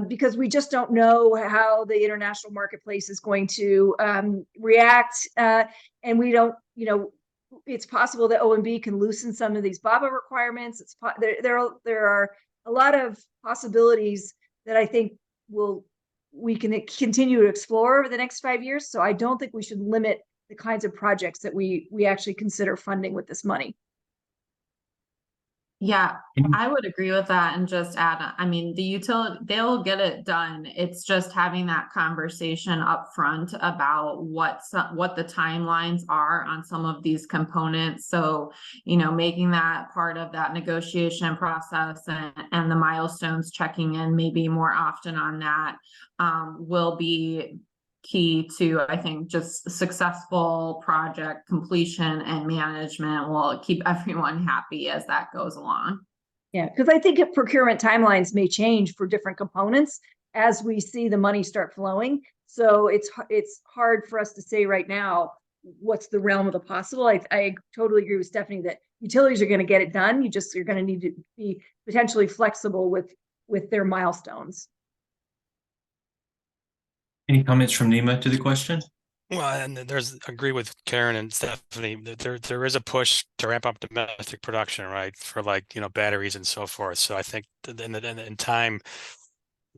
because we just don't know how the international marketplace is going to react, and we don't, it's possible that OMB can loosen some of these BABA requirements. There are a lot of possibilities that I think we can continue to explore over the next 5 years. So I don't think we should limit the kinds of projects that we actually consider funding with this money. Yeah, I would agree with that and just add, I mean, the utility, they'll get it done. It's just having that conversation up front about what the timelines are on some of these components. So, making that part of that negotiation process and the milestones, checking in maybe more often on that will be key to, I think, just successful project completion and management will keep everyone happy as that goes along. Yeah, because I think procurement timelines may change for different components as we see the money start flowing. So it's hard for us to say right now what's the realm of the possible. I totally agree with Stephanie that utilities are going to get it done. You're going to need to be potentially flexible with their milestones. Any comments from NEMA to the question? Well, and agree with Karen and Stephanie, there is a push to ramp up domestic production, right? For batteries and so forth. So I think in time,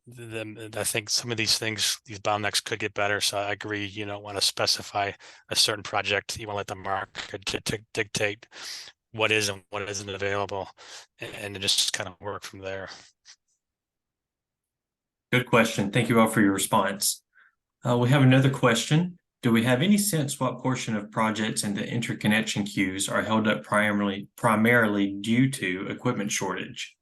I think some of these things, these bottlenecks could get better. So I agree, you don't want to specify a certain project. You want to let the market dictate what is and what isn't available, and just kind of work from there. Good question. Thank you all for your response. We have another question. Do we have any sense what portion of projects in the interconnection queues are held up primarily due to equipment shortage?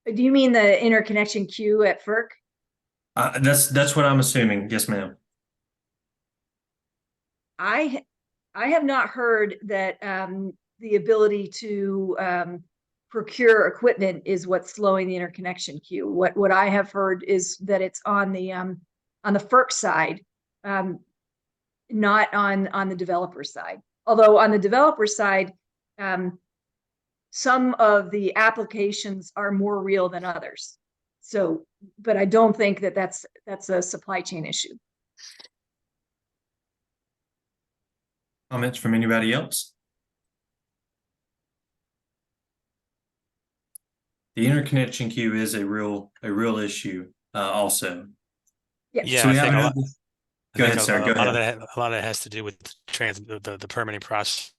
Do you mean the interconnection queue at FERC? That's what I'm assuming. Yes, ma'am. I have not heard that the ability to procure equipment is what's slowing the interconnection queue. What I have heard is that it's on the FERC side, not on the developer side. Although on the developer side, some of the applications are more real than others. So, but I don't think that that's a supply chain issue. Comments from anybody else? The interconnection queue is a real issue also. Yeah, so we I have think another... Go ahead, sir. Go ahead. A lot of that has to do with the permitting process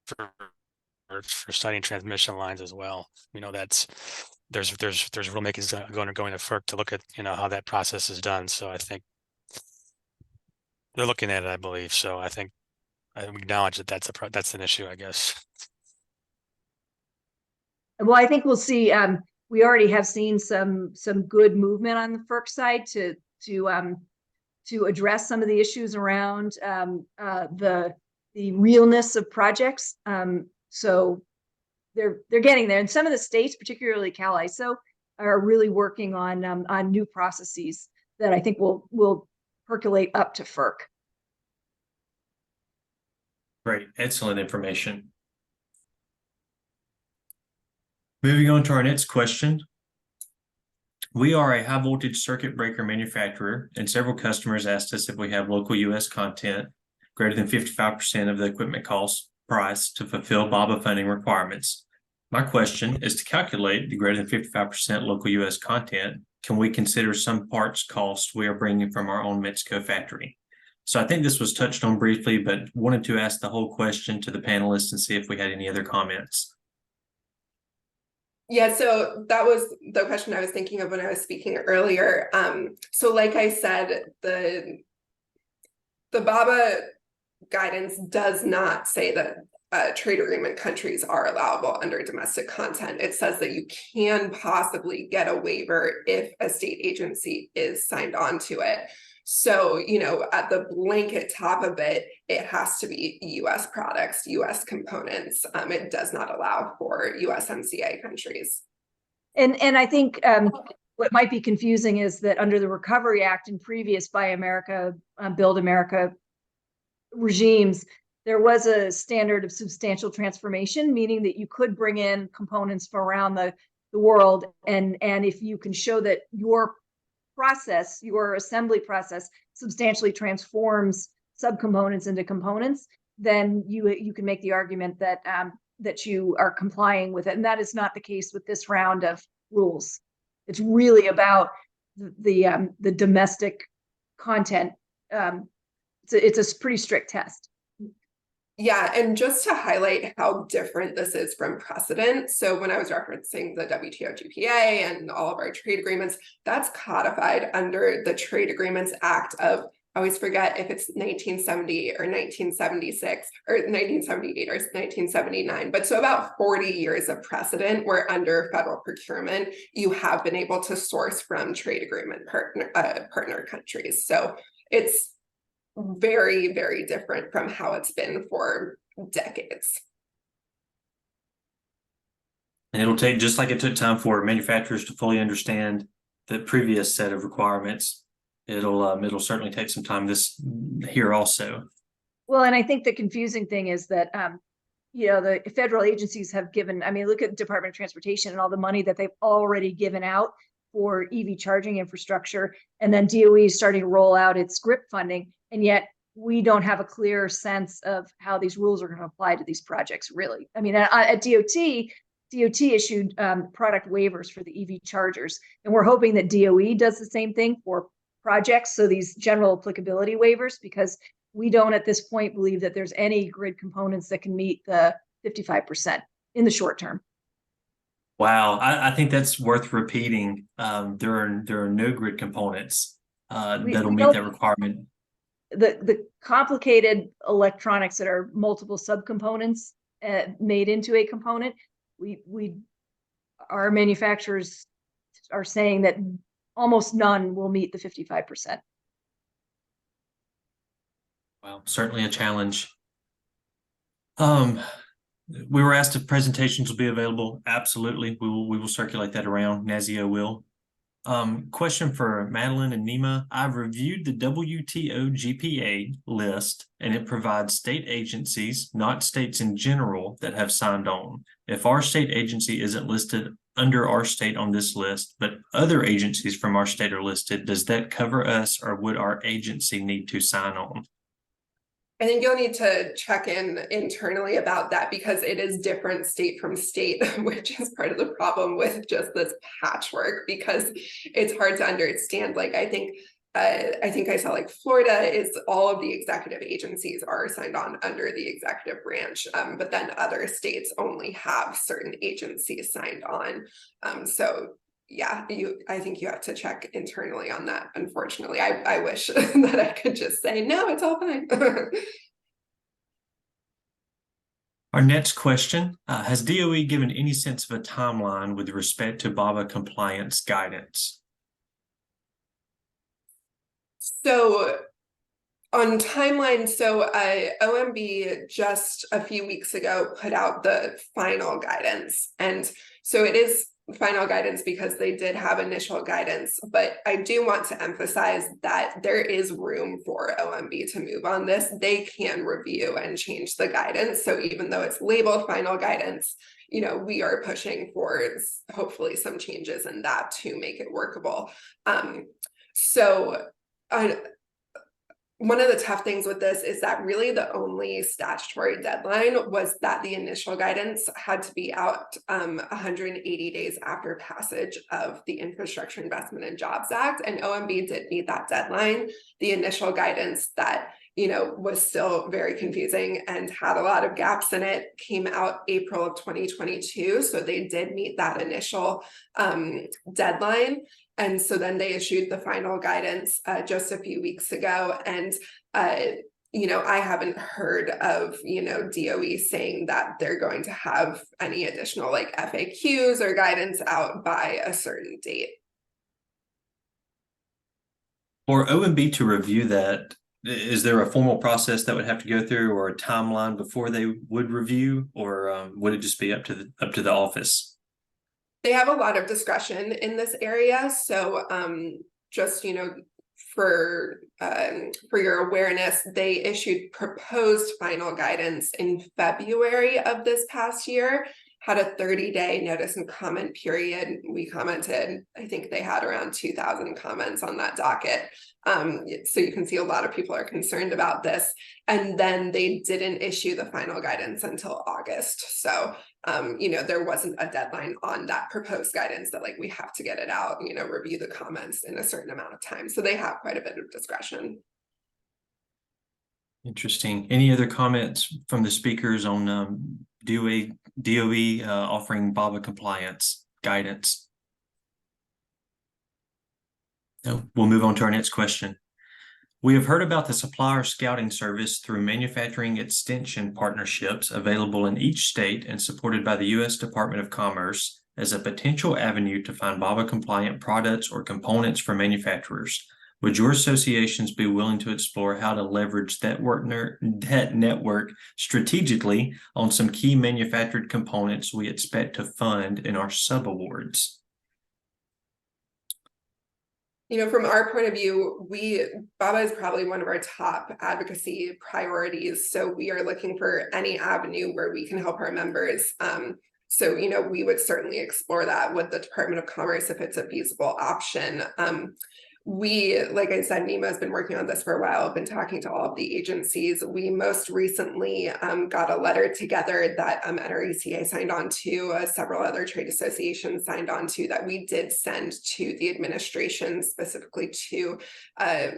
for siting transmission lines as well. There's rulemakers going to FERC to look at how that process is done. So I think they're looking at it, I believe. So I think I acknowledge that that's an issue, I guess. Well, I think we'll see. We already have seen some good movement on the FERC side to address some of the issues around the realness of projects. So they're getting there, and some of the states, particularly CalISO, are really working on new processes that I think will percolate up to FERC. Great, excellent information. Moving on to our next question. We are a high voltage circuit breaker manufacturer, and several customers asked us if we have local U.S. content greater than 55% of the equipment cost price to fulfill BABA funding requirements. My question is, to calculate the greater than 55% local U.S. content, can we consider some parts cost we are bringing from our own Mexico factory? So I think this was touched on briefly, but wanted to ask the whole question to the panelists and see if we had any other comments. Yeah, so that was the question I was thinking of when I was speaking earlier. So like I said, the BABA guidance does not say that trade agreement countries are allowable under domestic content. It says that you can possibly get a waiver if a state agency is signed on to it. So, you know, at the blanket top of it, it has to be US products, US components. It does not allow for USMCA countries. And I think what might be confusing is that under the Recovery Act and previous Buy America, Build America regimes, there was a standard of substantial transformation, meaning that you could bring in components from around the world. And if you can show that your process, your assembly process substantially transforms subcomponents into components, then you can make the argument that that you are complying with it. And that is not the case with this round of rules. It's really about the domestic content. It's a pretty strict test. Yeah, and just to highlight how different this is from precedent. So when I was referencing the WTO GPA and all of our trade agreements, that's codified under the Trade Agreements Act of, I always forget if it's 1970 or 1976 or 1978 or 1979, but so about 40 years of precedent where under federal procurement, you have been able to source from trade agreement partner countries. So it's very, very different from how it's been for decades. And it'll take, just like it took time for manufacturers to fully understand the previous set of requirements, it'll certainly take some time here also. Well, and I think the confusing thing is that you know, the federal agencies have given, I mean, look at the Department of Transportation and all the money that they've already given out for EV charging infrastructure, and then DOE is starting to roll out its GRIP funding, and yet we don't have a clear sense of how these rules are going to apply to these projects, really. I mean, at DOT issued product waivers for the EV chargers, and we're hoping that DOE does the same thing for projects, so these general applicability waivers, because we don't at this point believe that there's any grid components that can meet the 55% in the short term. Wow, I think that's worth repeating. There are no grid components that'll meet that requirement. The complicated electronics that are multiple subcomponents made into a component, our manufacturers are saying that almost none will meet the 55%. Well, certainly a challenge. We were asked if presentations will be available. Absolutely, we will circulate that around. NASEO will. Question for Madeline and NEMA. I've reviewed the WTO GPA list, and it provides state agencies, not states in general, that have signed on. If our state agency isn't listed under our state on this list, but other agencies from our state are listed, does that cover us, or would our agency need to sign on? I think you'll need to check in internally about that, because it is different state from state, which is part of the problem with just this patchwork, because it's hard to understand. Like, I think I saw like Florida is all of the executive agencies are signed on under the executive branch, but then other states only have certain agencies signed on. So yeah, I think you have to check internally on that. Unfortunately, I wish that I could just say, no, it's all fine. Our next question, has DOE given any sense of a timeline with respect to BABA compliance guidance? So on timeline, so OMB just a few weeks ago put out the final guidance. And so it is final guidance because they did have initial guidance, but I do want to emphasize that there is room for OMB to move on this. They can review and change the guidance. So even though it's labeled final guidance, you know, we are pushing for hopefully some changes in that to make it workable. So one of the tough things with this is that really the only statutory deadline was that the initial guidance had to be out 180 days after passage of the Infrastructure Investment and Jobs Act, and OMB did meet that deadline. The initial guidance that was still very confusing and had a lot of gaps in it came out April of 2022, so they did meet that initial deadline. And so then they issued the final guidance just a few weeks ago. And, I haven't heard of, DOE saying that they're going to have any additional like FAQs or guidance out by a certain date. For OMB to review that, is there a formal process that would have to go through, or a timeline before they would review, or would it just be up to the office? They have a lot of discretion in this area, so just for your awareness, they issued proposed final guidance in February of this past year, had a 30-day notice and comment period. We commented, I think they had around 2,000 comments on that docket. So you can see a lot of people are concerned about this. And then they didn't issue the final guidance until August. So, there wasn't a deadline on that proposed guidance that like, we have to get it out, review the comments in a certain amount of time. So they have quite a bit of discretion. Interesting. Any other comments from the speakers on DOE offering BABA compliance guidance? No, we'll move on to our next question. We have heard about the supplier scouting service through manufacturing extension partnerships available in each state and supported by the U.S. Department of Commerce as a potential avenue to find BABA compliant products or components for manufacturers. Would your associations be willing to explore how to leverage that network strategically on some key manufactured components we expect to fund in our subawards? From our point of view, BABA is probably one of our top advocacy priorities. So we are looking for any avenue where we can help our members. So, we would certainly explore that with the Department of Commerce if it's a feasible option. Like I said, NEMA has been working on this for a while. I've been talking to all of the agencies. We most recently got a letter together that NRECA signed on to, several other trade associations signed on to, that we did send to the administration, specifically to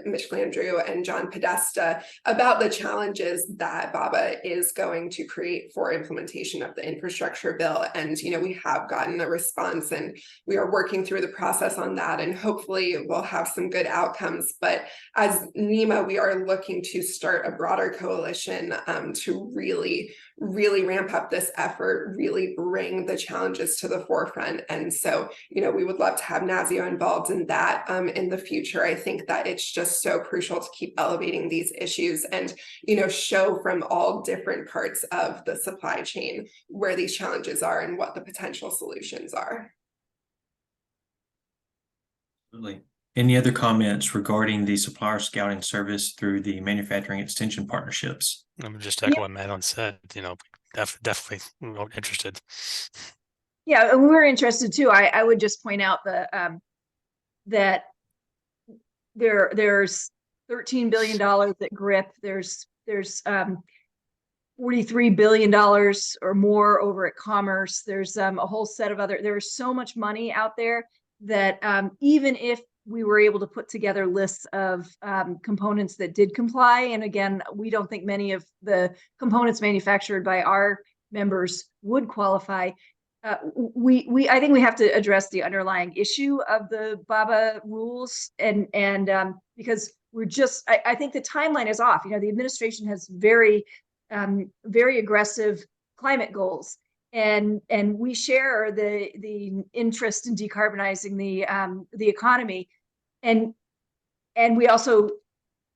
Mitch Landrieu and John Podesta, about the challenges that BABA is going to create for implementation of the infrastructure bill. And, we have gotten a response, and we are working through the process on that, and hopefully we'll have some good outcomes. But as NEMA, we are looking to start a broader coalition to really ramp up this effort, really bring the challenges to the forefront. And so, we would love to have NASEO involved in that in the future. I think that it's just so crucial to keep elevating these issues and, show from all different parts of the supply chain where these challenges are and what the potential solutions are. Absolutely. Any other comments regarding the supplier scouting service through the manufacturing extension partnerships? I'm just echo what Madeline said, definitely interested. Yeah, and we're interested too. I would just point out that there's $13 billion at GRIP. There's $43 billion or more over at Commerce. There's a whole set of there's so much money out there that even if we were able to put together lists of components that did comply, and again, we don't think many of the components manufactured by our members would qualify. I think we have to address the underlying issue of the BABA rules, and because we're I think the timeline is off. The administration has very aggressive climate goals, and we share the interest in decarbonizing the economy, and we also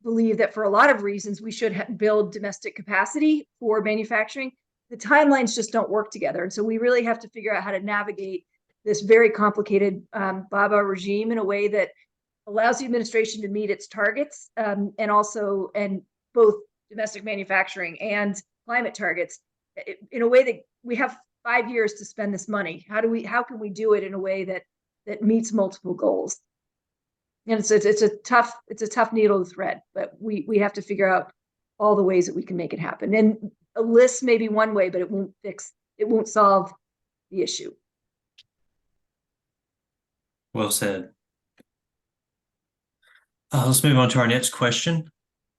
believe that for a lot of reasons we should build domestic capacity for manufacturing. The timelines just don't work together, and so we really have to figure out how to navigate this very complicated BABA regime in a way that allows the administration to meet its targets, and both domestic manufacturing and climate targets in a way that we have 5 years to spend this money. How can we do it in a way that meets multiple goals? And it's a tough needle to thread, but we have to figure out all the ways that we can make it happen. And a list may be one way, but it won't solve the issue. Well said. Let's move on to our next question.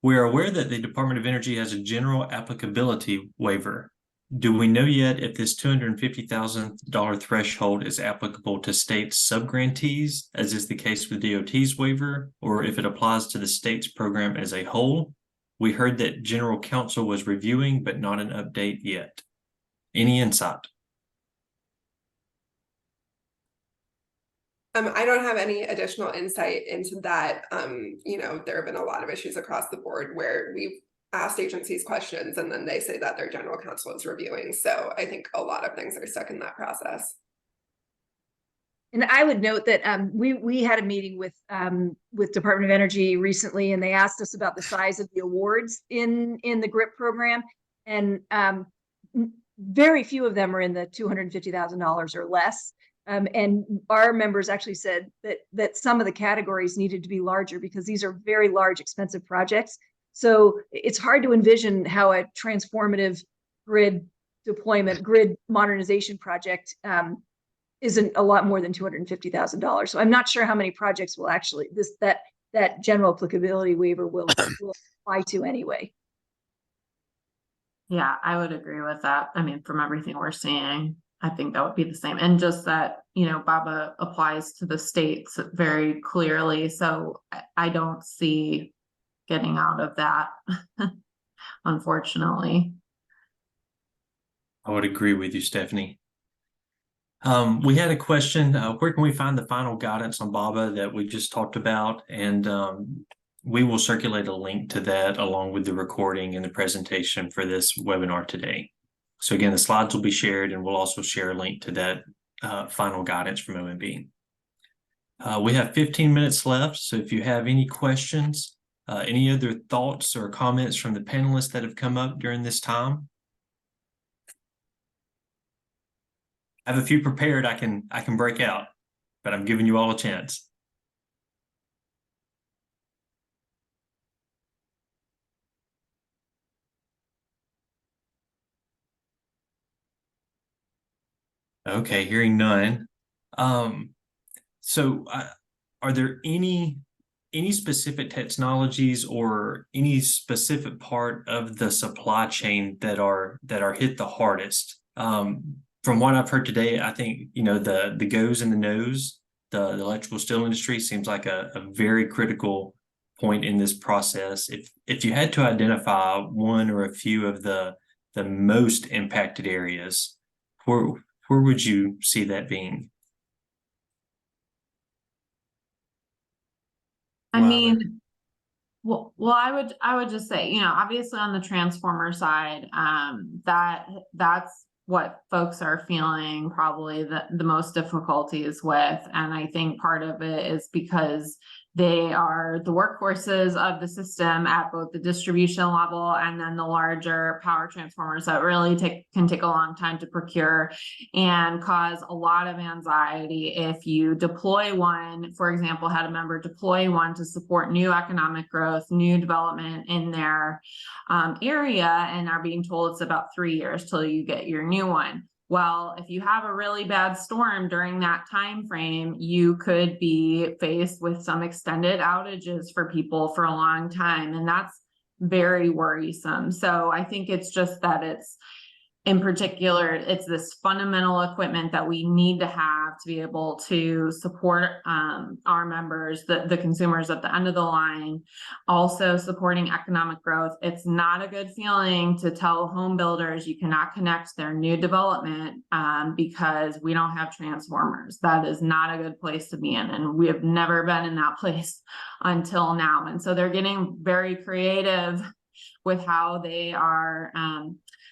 We are aware that the Department of Energy has a general applicability waiver. Do we know yet if this $250,000 threshold is applicable to state subgrantees, as is the case with DOT's waiver, or if it applies to the state's program as a whole? We heard that General Counsel was reviewing, but not an update yet. Any insight? I don't have any additional insight into that. There have been a lot of issues across the board where we've asked agencies questions and then they say that their general counsel is reviewing. So I think a lot of things are stuck in that process. And I would note that we had a meeting with Department of Energy recently, and they asked us about the size of the awards in the GRIP program, and very few of them are in the $250,000 or less. And our members actually said that some of the categories needed to be larger because these are very large, expensive projects. So it's hard to envision how a transformative grid deployment, grid modernization project isn't a lot more than $250,000. So I'm not sure how many projects will actually that general applicability waiver will apply to anyway. Yeah, I would agree with that. I mean, from everything we're seeing, I think that would be the same. And just that, BABA applies to the states very clearly. So I don't see getting out of that, unfortunately. I would agree with you, Stephanie. We had a question, where can we find the final guidance on BABA that we just talked about? And we will circulate a link to that along with the recording and the presentation for this webinar today. So again, the slides will be shared, and we'll also share a link to that final guidance from OMB. We have 15 minutes left, so if you have any questions, any other thoughts or comments from the panelists that have come up during this time? I have a few prepared. I can break out, but I'm giving you all a chance. Okay, hearing none. So are there any specific technologies or any specific part of the supply chain that are hit the hardest? From what I've heard today, I think, the goes and the nos, the electrical steel industry seems like a very critical point in this process. If you had to identify one or a few of the most impacted areas, where would you see that being? I mean, well, I would just say, obviously on the transformer side, that's what folks are feeling probably the most difficulties with. And I think part of it is because they are the workhorses of the system at both the distribution level and then the larger power transformers that really can take a long time to procure and cause a lot of anxiety. If you deploy one, for example, had a member deploy one to support new economic growth, new development in their area, and are being told it's about 3 years till you get your new one. Well, if you have a really bad storm during that time frame, you could be faced with some extended outages for people for a long time, and that's very worrisome. So I think it's just that in particular, it's this fundamental equipment that we need to have to be able to support our members, the consumers at the end of the line, also supporting economic growth. It's not a good feeling to tell home builders you cannot connect their new development because we don't have transformers. That is not a good place to be in, and we have never been in that place until now. And so they're getting very creative with how they are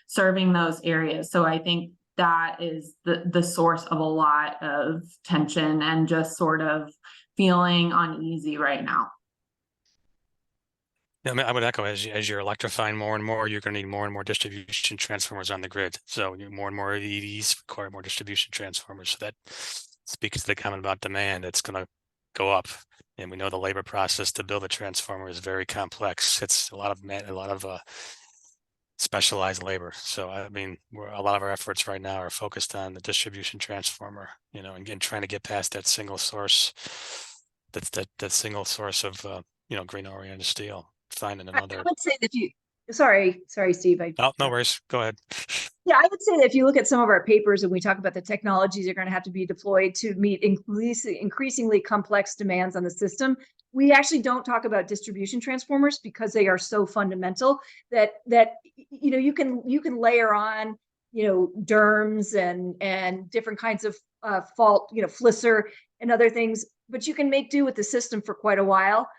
serving those areas. So I think that is the source of a lot of tension and just sort of feeling uneasy right now. Yeah, I mean, I would echo as you're electrifying more and more, you're going to need more and more distribution transformers on the grid. So more and more EVs require more distribution transformers. So that speaks to the comment about demand. It's going to go up. And we know the labor process to build a transformer is very complex. It's a lot of specialized labor. So I mean, a lot of our efforts right now are focused on the distribution transformer, you know, and trying to get past that single source, that single source of you know, grain oriented steel. Finding I another. would say that if you, sorry, Steve. Oh, no worries. Go ahead. Yeah, I would say that if you look at some of our papers and we talk about the technologies that are going to have to be deployed to meet increasingly complex demands on the system, we actually don't talk about distribution transformers because they are so fundamental that you know, you can layer on, you know, DERMS and different kinds of fault, you know, Flisser and other things, but you can make do with the system for quite a while.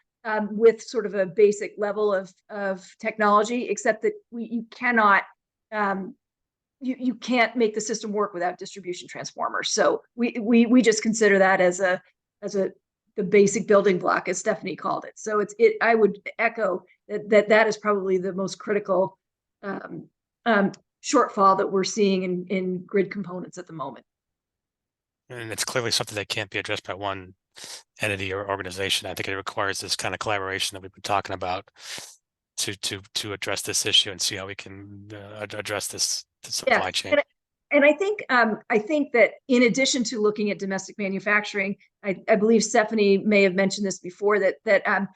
With sort of a basic level of technology, except that you cannot you can't make the system work without distribution transformers. So we just consider that as the basic building block, as Stephanie called it. So I would echo that is probably the most critical shortfall that we're seeing in grid components at the moment. And it's clearly something that can't be addressed by one entity or organization. I think it requires this kind of collaboration that we've been talking about to address this issue and see how we can address this supply chain. And I think that in addition to looking at domestic manufacturing, I believe Stephanie may have mentioned this before, that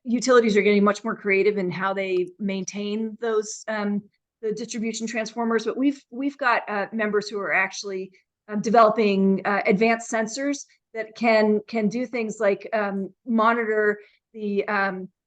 utilities are getting much more creative in how they maintain those the distribution transformers. But we've got members who are actually developing advanced sensors that can do things like monitor the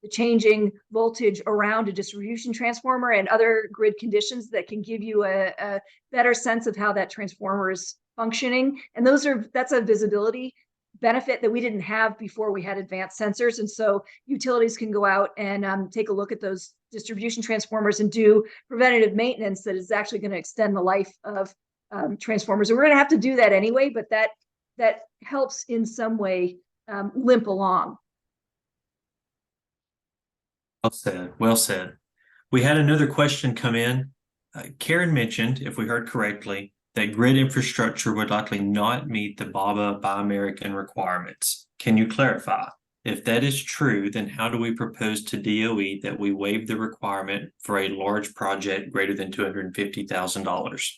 changing voltage around a distribution transformer and other grid conditions that can give you a better sense of how that transformer is functioning. And that's a visibility benefit that we didn't have before we had advanced sensors. And so utilities can go out and take a look at those distribution transformers and do preventative maintenance that is actually going to extend the life of transformers. And we're going to have to do that anyway, but that helps in some way limp along. Well said. Well said. We had another question come in. Karen mentioned, if we heard correctly, that grid infrastructure would likely not meet the BABA Buy American requirements. Can you clarify? If that is true, then how do we propose to DOE that we waive the requirement for a large project greater than $250,000?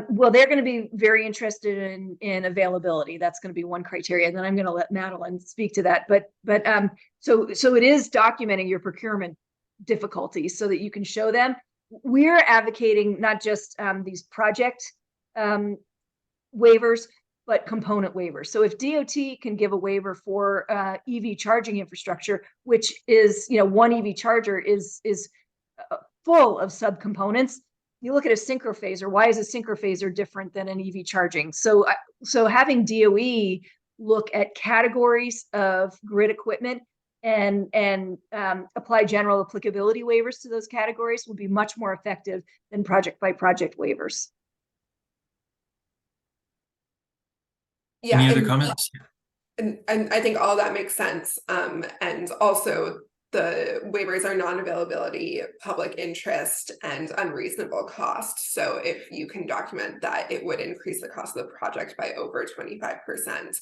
Well, they're going to be very interested in availability. That's going to be one criteria. And then I'm going to let Madeline speak to that. But so it is documenting your procurement difficulties so that you can show them. We're advocating not just these project waivers, but component waivers. So if DOT can give a waiver for EV charging infrastructure, which is, you know, one EV charger is full of subcomponents. You look at a synchrophaser. Why is a synchrophaser different than an EV charging? So having DOE look at categories of grid equipment and apply general applicability waivers to those categories will be much more effective than project by project waivers. Yeah. Any other comments? And I think all that makes sense. And also the waivers are non-availability, public interest, and unreasonable cost. So if you can document that it would increase the cost of the project by over 25%,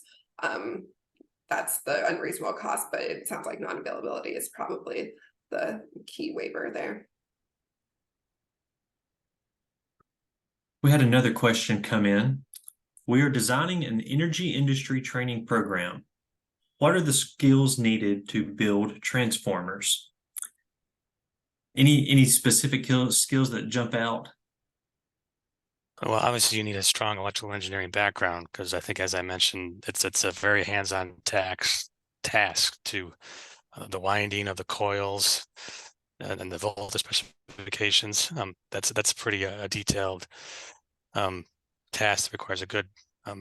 that's the unreasonable cost, but it sounds like non-availability is probably the key waiver there. We had another question come in. We are designing an energy industry training program. What are the skills needed to build transformers? Any specific skills that jump out? Well, obviously you need a strong electrical engineering background because I think, as I mentioned, it's a very hands-on task to the winding of the coils and the voltage specifications. That's pretty detailed task that requires a good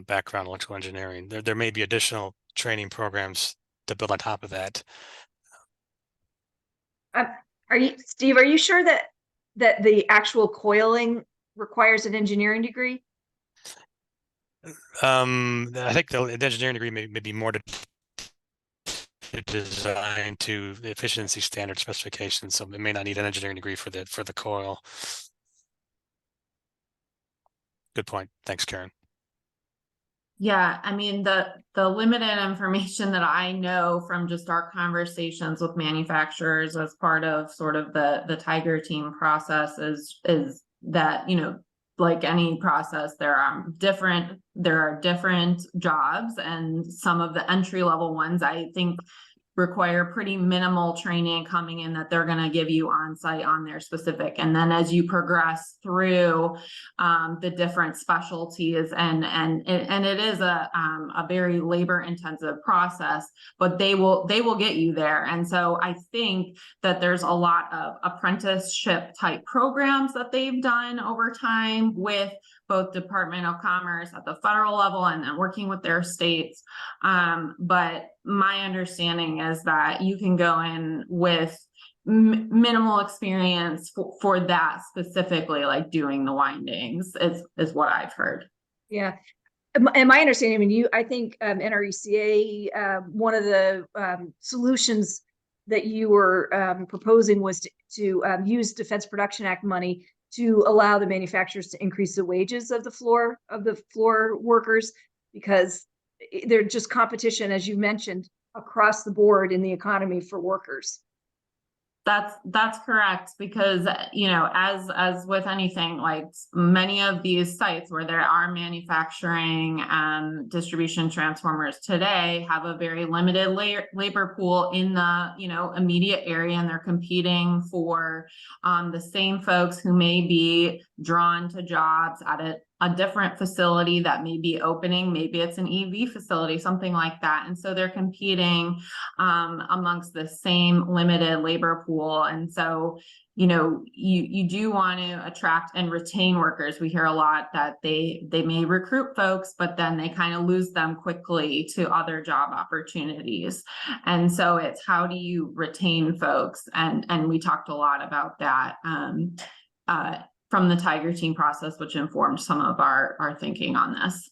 background in electrical engineering. There may be additional training programs to build on top of that. Steve, are you sure that the actual coiling requires an engineering degree? I think the engineering degree may be more to design to the efficiency standard specifications, so it may not need an engineering degree for the coil. Good point. Thanks, Karen. Yeah, I mean, the limited information that I know from just our conversations with manufacturers as part of sort of the Tiger Team process is that, you know, like any process, there are different jobs, and some of the entry level ones I think require pretty minimal training coming in that they're going to give you on site on their specific. And then as you progress through the different specialties, and it is a very labor intensive process, but they will get you there. And so I think that there's a lot of apprenticeship type programs that they've done over time with both Department of Commerce at the federal level and then working with their states. But my understanding is that you can go in with minimal experience for that specifically, like doing the windings is what I've heard. Yeah. And my understanding, I mean, I think NRECA, one of the solutions that you were proposing was to use Defense Production Act money to allow the manufacturers to increase the wages of the floor workers, because they're just competition, as you mentioned, across the board in the economy for workers. That's correct, because, you know, as with anything, like many of these sites where there are manufacturing and distribution transformers today have a very limited labor pool in the, you know, immediate area, and they're competing for the same folks who may be drawn to jobs at a different facility that may be opening. Maybe it's an EV facility, something like that. And so they're competing amongst the same limited labor pool. And so, you know, you do want to attract and retain workers. We hear a lot that they may recruit folks, but then they kind of lose them quickly to other job opportunities. And so it's, how do you retain folks? And we talked a lot about that from the Tiger Team process, which informed some of our thinking on this.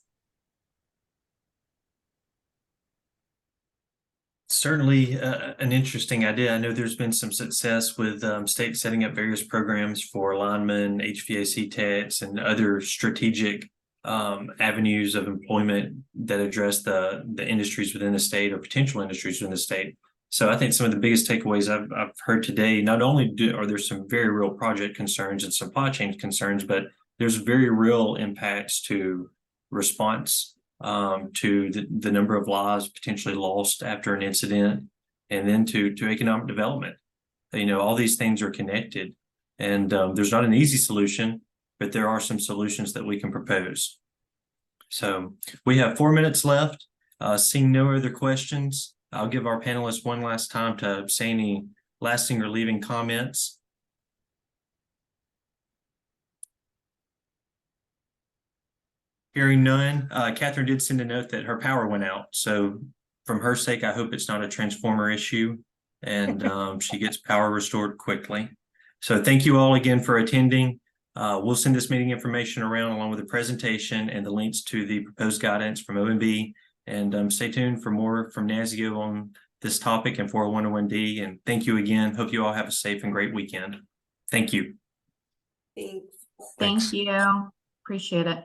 Certainly an interesting idea. I know there's been some success with states setting up various programs for linemen, HVAC techs, and other strategic avenues of employment that address the industries within the state or potential industries within the state. So I think some of the biggest takeaways I've heard today, not only are there some very real project concerns and supply chain concerns, but there's very real impacts to response to the number of lives potentially lost after an incident, and then to economic development. You know, all these things are connected, and there's not an easy solution, but there are some solutions that we can propose. So we have 4 minutes left. Seeing no other questions, I'll give our panelists one last time to say any lasting or leaving comments. Hearing none, Catherine did send a note that her power went out. So from her sake, I hope it's not a transformer issue, and she gets power restored quickly. So thank you all again for attending. We'll send this meeting information around along with the presentation and the links to the proposed guidance from OMB. And stay tuned for more from NASEO on this topic and 40101D. And thank you again. Hope you all have a safe and great weekend. Thank you. Thanks. Thank you. Appreciate it.